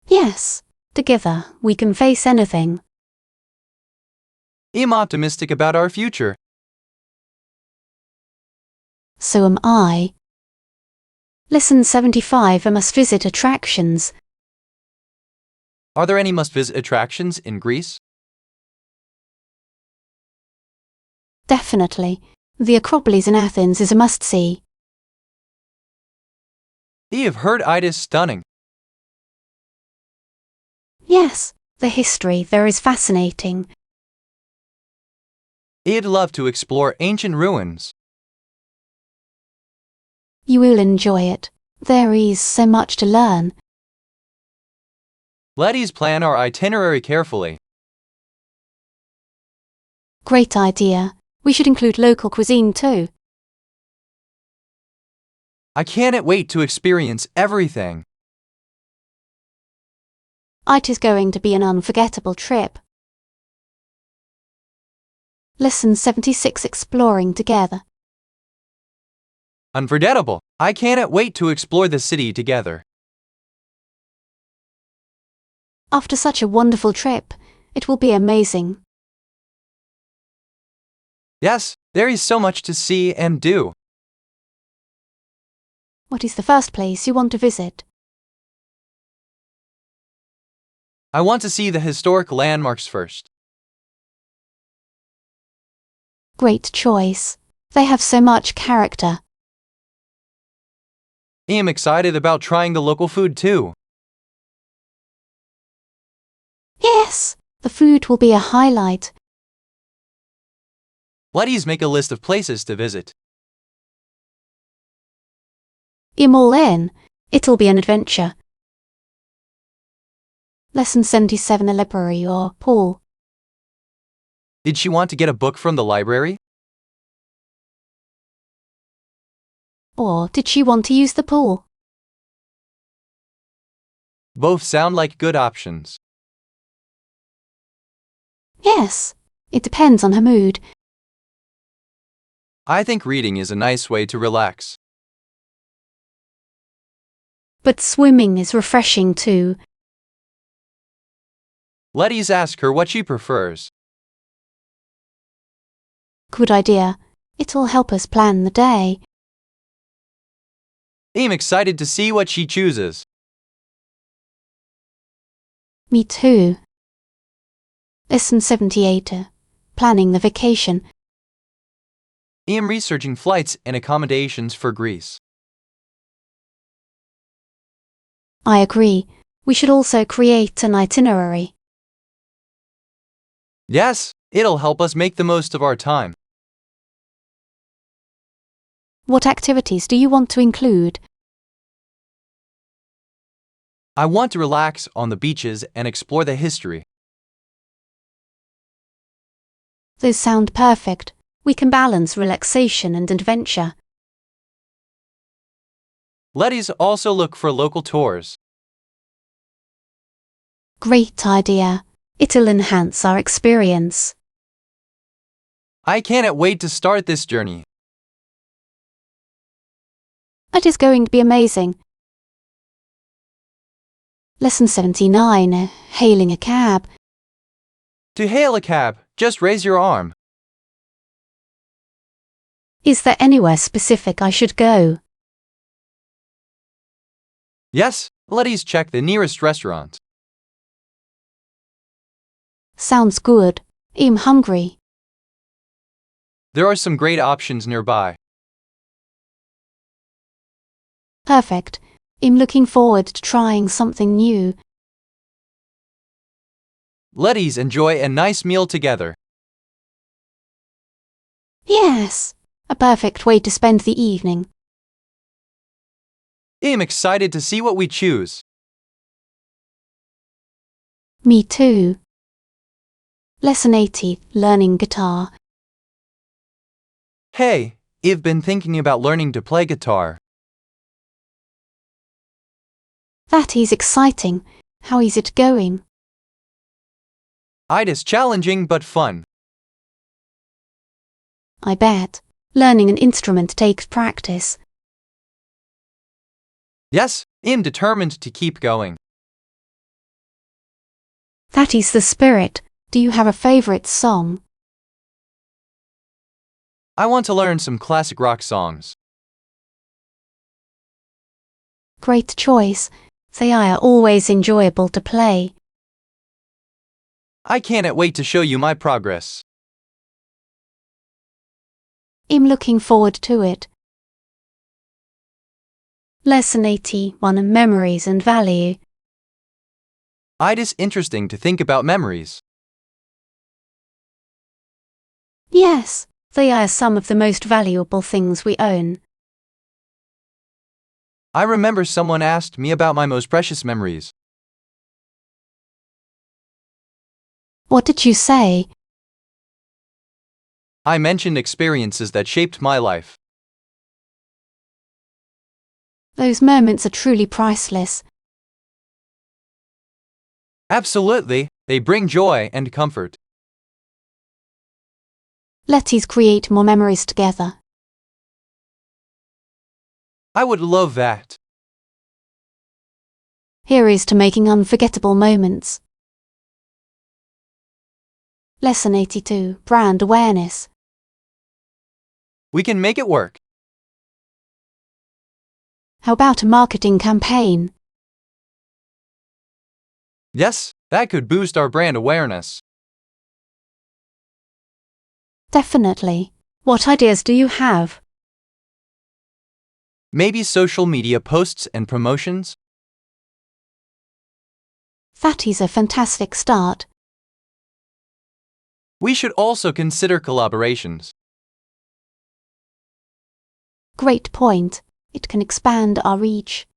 Yes, together we can face anything. I'm optimistic about our future. So am I. Lesson 75. I must visit attractions. Are there any must-visit attractions in Greece? Definitely. The Acropolis in Athens is a must-see. I have heard it is stunning. Yes, the history there is fascinating. I'd love to explore ancient ruins. You will enjoy it. There is so much to learn. Let's plan our itinerary carefully. Great idea. We should include local cuisine too. I can't wait to experience everything. It is going to be an unforgettable trip. Lesson 76. Exploring together. Unforgettable. I can't wait to explore the city together. After such a wonderful trip, it will be amazing. Yes, there is so much to see and do. What is the first place you want to visit? I want to see the historic landmarks first. Great choice. They have so much character. I am excited about trying the local food too. Yes, the food will be a highlight. Let's make a list of places to visit. I'm all in. It'll be an adventure. Lesson 77. A library or pool. Did she want to get a book from the library? Or did she want to use the pool? Both sound like good options. Yes, it depends on her mood. I think reading is a nice way to relax. but swimming is refreshing too. Letty's ask her what she prefers. Good idea. It'll help us plan the day. I'm excited to see what she chooses. Me too. Lesson 78. Planning the vacation. I'm researching flights and accommodations for Greece. I agree. We should also create an itinerary. Yes, it'll help us make the most of our time. What activities do you want to include? I want to relax on the beaches and explore the history. Those sound perfect. We can balance relaxation and adventure. Letty's also look for local tours. Great idea. It'll enhance our experience. I can't wait to start this journey. It is going to be amazing. Lesson 79. Hailing a cab. To hail a cab, just raise your arm. Is there anywhere specific I should go? Yes, Letty's check the nearest restaurant. Sounds good. I'm hungry. There are some great options nearby. Perfect. I'm looking forward to trying something new. Letty's enjoy a nice meal together. Yes, a perfect way to spend the evening. I'm excited to see what we choose. Me too. Lesson 80. Learning guitar. Hey, I've been thinking about learning to play guitar. That is exciting. How is it going? It is challenging but fun. I bet. Learning an instrument takes practice. Yes, I'm determined to keep going. That is the spirit. Do you have a favorite song? I want to learn some classic rock songs. Great choice. They are always enjoyable to play. I can't wait to show you my progress. I'm looking forward to it. Lesson 81. Memories and value. It is interesting to think about memories. Yes, they are some of the most valuable things we own. I remember someone asked me about my most precious memories. What did you say? I mentioned experiences that shaped my life. Those moments are truly priceless. Absolutely, they bring joy and comfort. Let's create more memories together. I would love that. Here is to making unforgettable moments. Lesson 82. Brand awareness. We can make it work. How about a marketing campaign? Yes, that could boost our brand awareness. Definitely. What ideas do you have? Maybe social media posts and promotions? That is a fantastic start. We should also consider collaborations. Great point. It can expand our reach.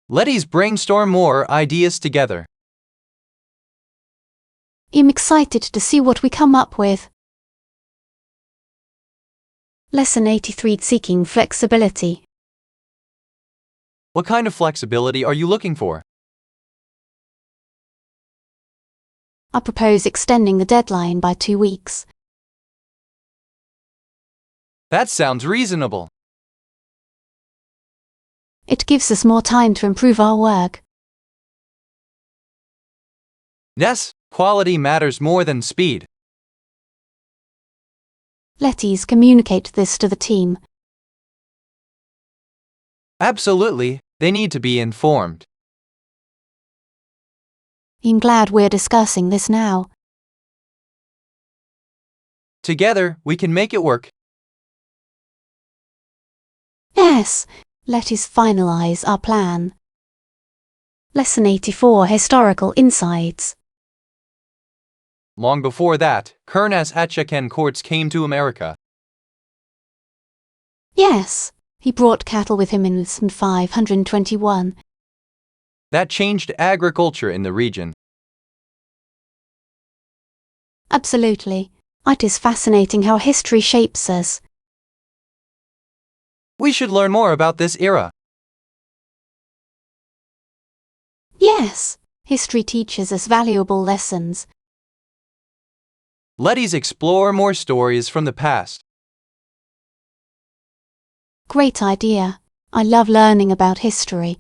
Let's brainstorm more ideas together. I'm excited to see what we come up with. Lesson 83. Seeking flexibility. What kind of flexibility are you looking for? I propose extending the deadline by 2 weeks. That sounds reasonable. It gives us more time to improve our work. Yes, quality matters more than speed. Let's communicate this to the team. Absolutely, they need to be informed. I'm glad we're discussing this now. Together, we can make it work. Yes, let's finalize our plan. Lesson 84, Historical Insights. Long before that, Kurnas Atchaken courts came to America. Yes, he brought cattle with him in 521. That changed agriculture in the region. Absolutely. It is fascinating how history shapes us. We should learn more about this era. Yes, history teaches us valuable lessons. Let's explore more stories from the past. Great idea. I love learning about history.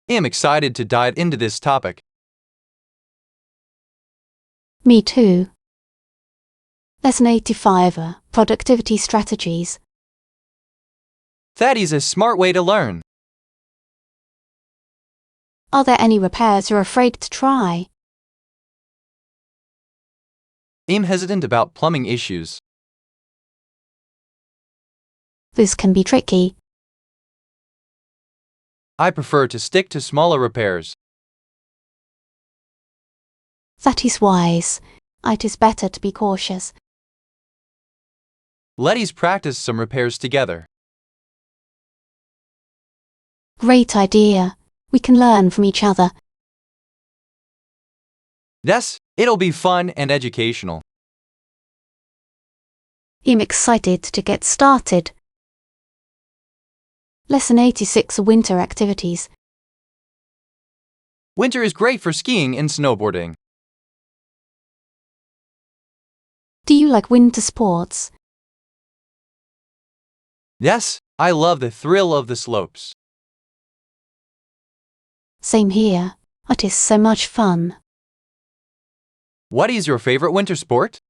I'm excited to dive into this topic. Me too. Lesson 85, Productivity Strategies. That is a smart way to learn. Are there any repairs you're afraid to try? I'm hesitant about plumbing issues. This can be tricky. I prefer to stick to smaller repairs. That is wise. It is better to be cautious. Let's practice some repairs together. Great idea. We can learn from each other. Yes, it'll be fun and educational. I'm excited to get started. Lesson 86, Winter Activities. Winter is great for skiing and snowboarding. Do you like winter sports? Yes, I love the thrill of the slopes. Same here. It is so much fun. What is your favorite winter sport?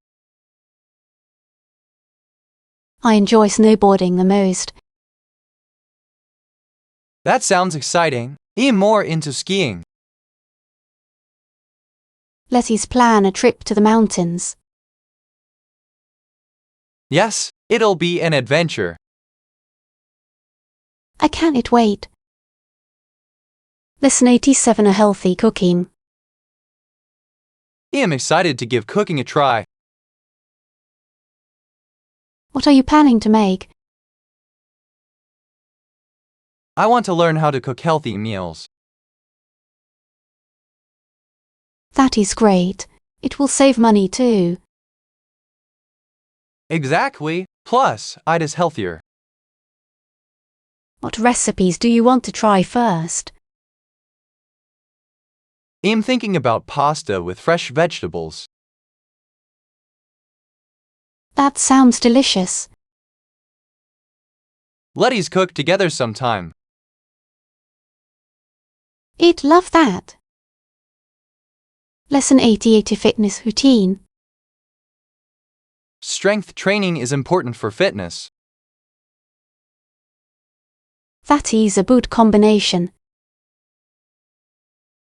I enjoy snowboarding the most. That sounds exciting. I'm more into skiing. Let's plan a trip to the mountains. Yes, it'll be an adventure. I can't wait. Lesson 87, A Healthy Cooking. I'm excited to give cooking a try. What are you planning to make? I want to learn how to cook healthy meals. That is great. It will save money too. Exactly. Plus, it is healthier. What recipes do you want to try first? I'm thinking about pasta with fresh vegetables. That sounds delicious. Let's cook together sometime. I'd love that. Lesson 88, Fitness Routine. Strength training is important for fitness. That is a good combination.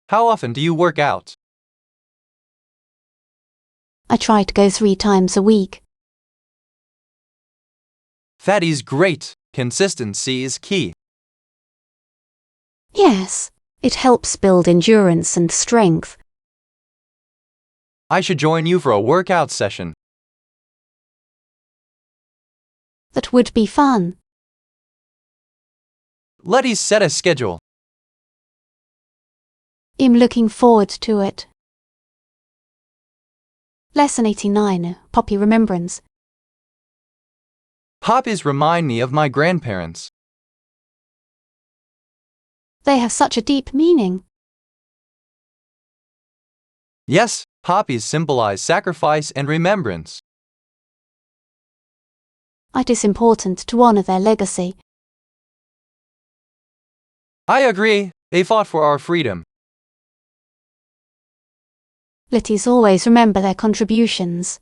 How often do you work out? I try to go 3 times a week. That is great. Consistency is key. Yes, it helps build endurance and strength. I should join you for a workout session. That would be fun. Let's set a schedule. I'm looking forward to it. Lesson 89, Poppy Remembrance. Poppies remind me of my grandparents. They have such a deep meaning. Yes, poppies symbolize sacrifice and remembrance. It is important to honor their legacy. I agree. They fought for our freedom. Letties always remember their contributions.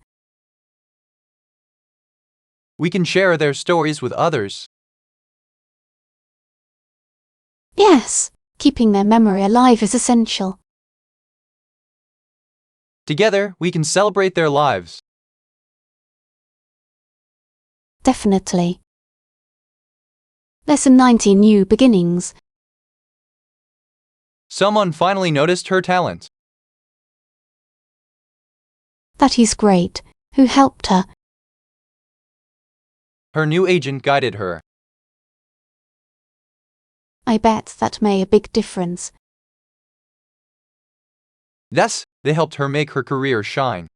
We can share their stories with others. Yes, keeping their memory alive is essential. Together, we can celebrate their lives. Definitely. Lesson 90, New Beginnings. Someone finally noticed her talent. That is great. Who helped her? Her new agent guided her. I bet that made a big difference. Yes, they helped her make her career shine.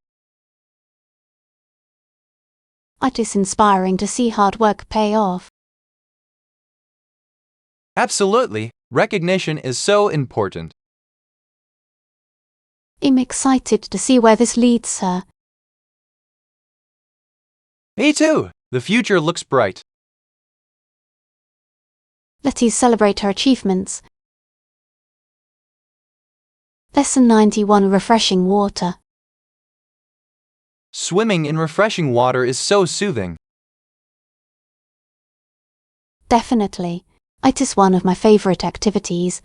It is inspiring to see hard work pay off. Absolutely, recognition is so important. I'm excited to see where this leads her. Me too. The future looks bright. Letties celebrate her achievements. Lesson 91, Refreshing Water. Swimming in refreshing water is so soothing. Definitely. It is one of my favorite activities.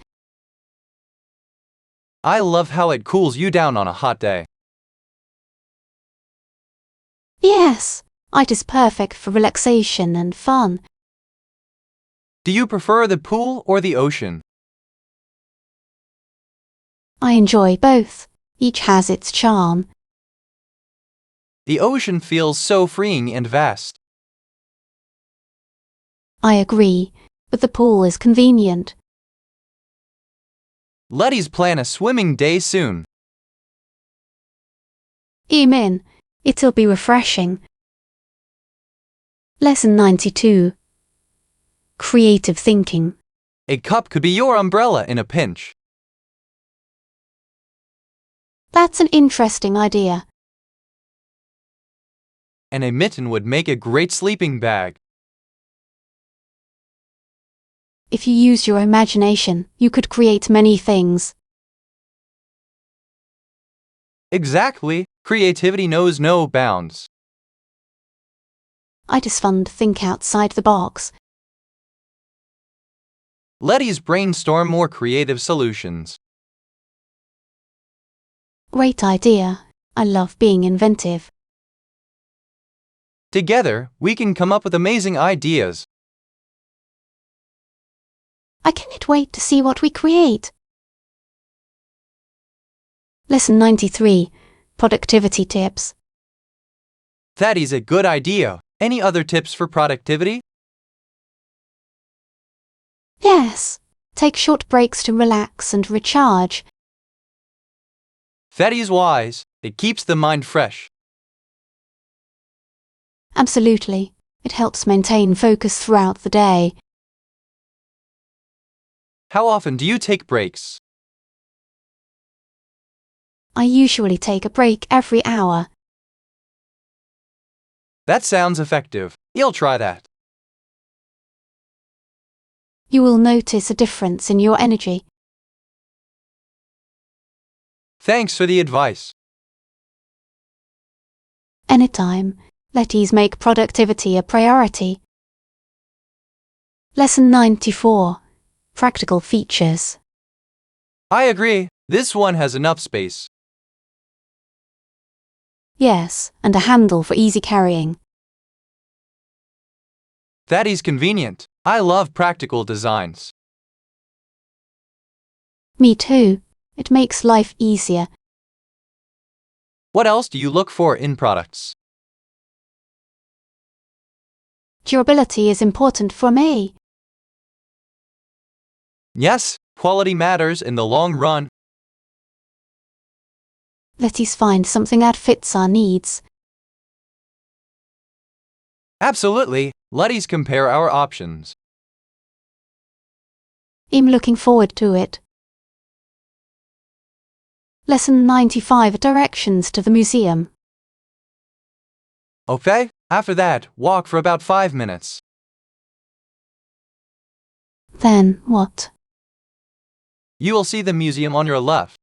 I love how it cools you down on a hot day. Yes, it is perfect for relaxation and fun. Do you prefer the pool or the ocean? I enjoy both. Each has its charm. The ocean feels so freeing and vast. I agree, but the pool is convenient. Letties plan a swimming day soon. I'm in. It'll be refreshing. Lesson 92. Creative Thinking. A cup could be your umbrella in a pinch. That's an interesting idea. And a mitten would make a great sleeping bag. If you use your imagination, you could create many things. Exactly. Creativity knows no bounds. It is fun to think outside the box. Letties brainstorm more creative solutions. Great idea. I love being inventive. Together, we can come up with amazing ideas. I cannot wait to see what we create. Lesson 93. Productivity Tips. That is a good idea. Any other tips for productivity? Yes. Take short breaks to relax and recharge. That is wise. It keeps the mind fresh. Absolutely. It helps maintain focus throughout the day. How often do you take breaks? I usually take a break every hour. That sounds effective. You'll try that. You will notice a difference in your energy. Thanks for the advice. Anytime, letties make productivity a priority. Lesson 94. Practical Features. I agree. This one has enough space. Yes, and a handle for easy carrying. That is convenient. I love practical designs. Me too. It makes life easier. What else do you look for in products? Durability is important for me. Yes, quality matters in the long run. Letties find something that fits our needs. Absolutely. Letties compare our options. I'm looking forward to it. Lesson 95. Directions to the museum. Okay, after that, walk for about 5 minutes. Then what? You will see the museum on your left.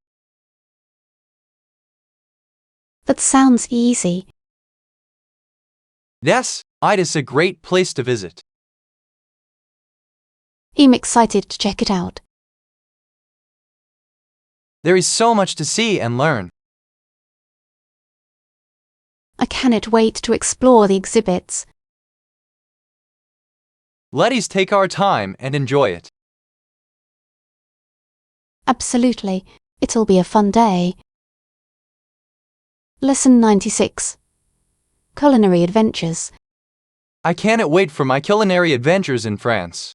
That sounds easy. Yes, it is a great place to visit. I'm excited to check it out. There is so much to see and learn. I cannot wait to explore the exhibits. Let's take our time and enjoy it. Absolutely, it'll be a fun day. Lesson 96. Culinary Adventures. I cannot wait for my culinary adventures in France.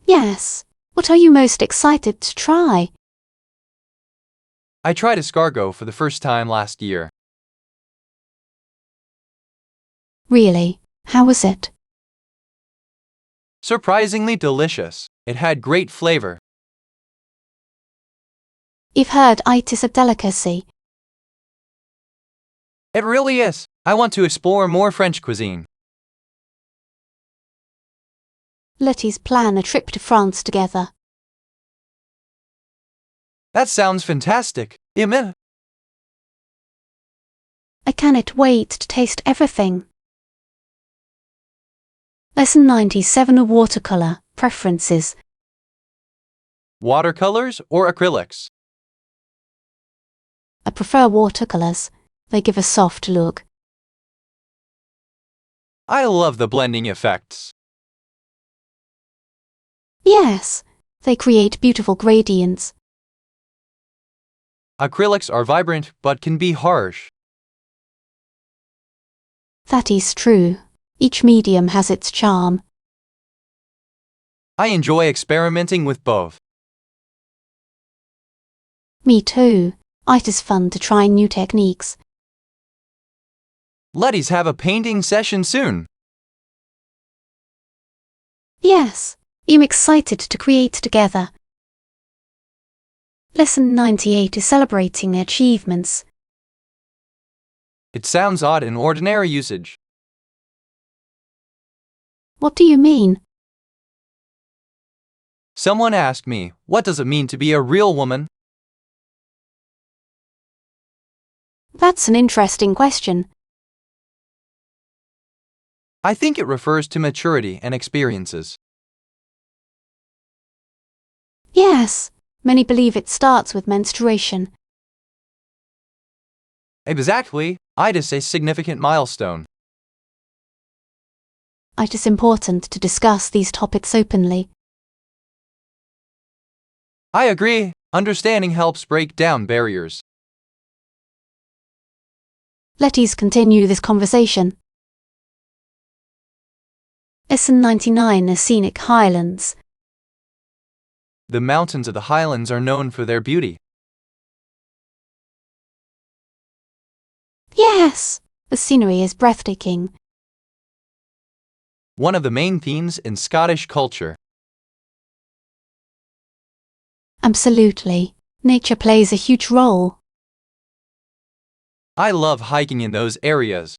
Yes, what are you most excited to try? I tried escargot for the first time last year. Really, how was it? Surprisingly delicious. It had great flavor. You've heard it is a delicacy. It really is. I want to explore more French cuisine. Let's plan a trip to France together. That sounds fantastic. Amen. I cannot wait to taste everything. Lesson 97. Watercolor Preferences. Watercolors or acrylics? I prefer watercolors. They give a soft look. I love the blending effects. Yes, they create beautiful gradients. Acrylics are vibrant but can be harsh. That is true. Each medium has its charm. I enjoy experimenting with both. Me too. It is fun to try new techniques. Let's have a painting session soon. Yes, I'm excited to create together. Lesson 98 is celebrating achievements. It sounds odd in ordinary usage. What do you mean? Someone asked me, what does it mean to be a real woman? That's an interesting question. I think it refers to maturity and experiences. Yes, many believe it starts with menstruation. Exactly, it is a significant milestone. It is important to discuss these topics openly. I agree. Understanding helps break down barriers. Let's continue this conversation. Lesson 99. Scenic Highlands. The mountains of the Highlands are known for their beauty. Yes, the scenery is breathtaking. One of the main themes in Scottish culture. Absolutely. Nature plays a huge role. I love hiking in those areas.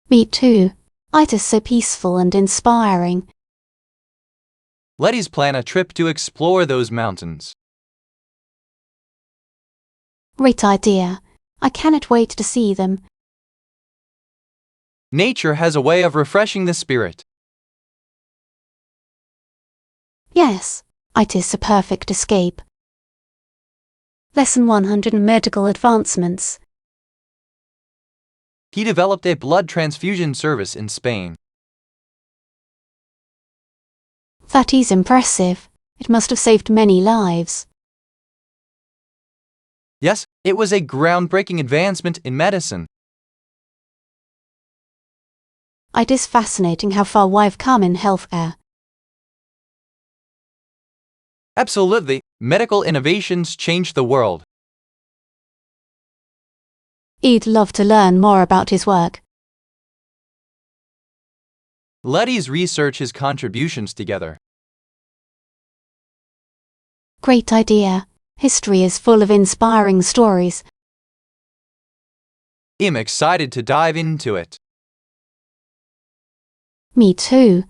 Me too. It is so peaceful and inspiring. Let's plan a trip to explore those mountains. Great idea. I cannot wait to see them. Nature has a way of refreshing the spirit. Yes, it is a perfect escape. Lesson 100. Medical Advancements. He developed a blood transfusion service in Spain. That is impressive. It must have saved many lives. Yes, it was a groundbreaking advancement in medicine. It is fascinating how far we've come in healthcare. Absolutely, medical innovations changed the world. I'd love to learn more about his work. Let's research his contributions together. Great idea. History is full of inspiring stories. I'm excited to dive into it. Me too.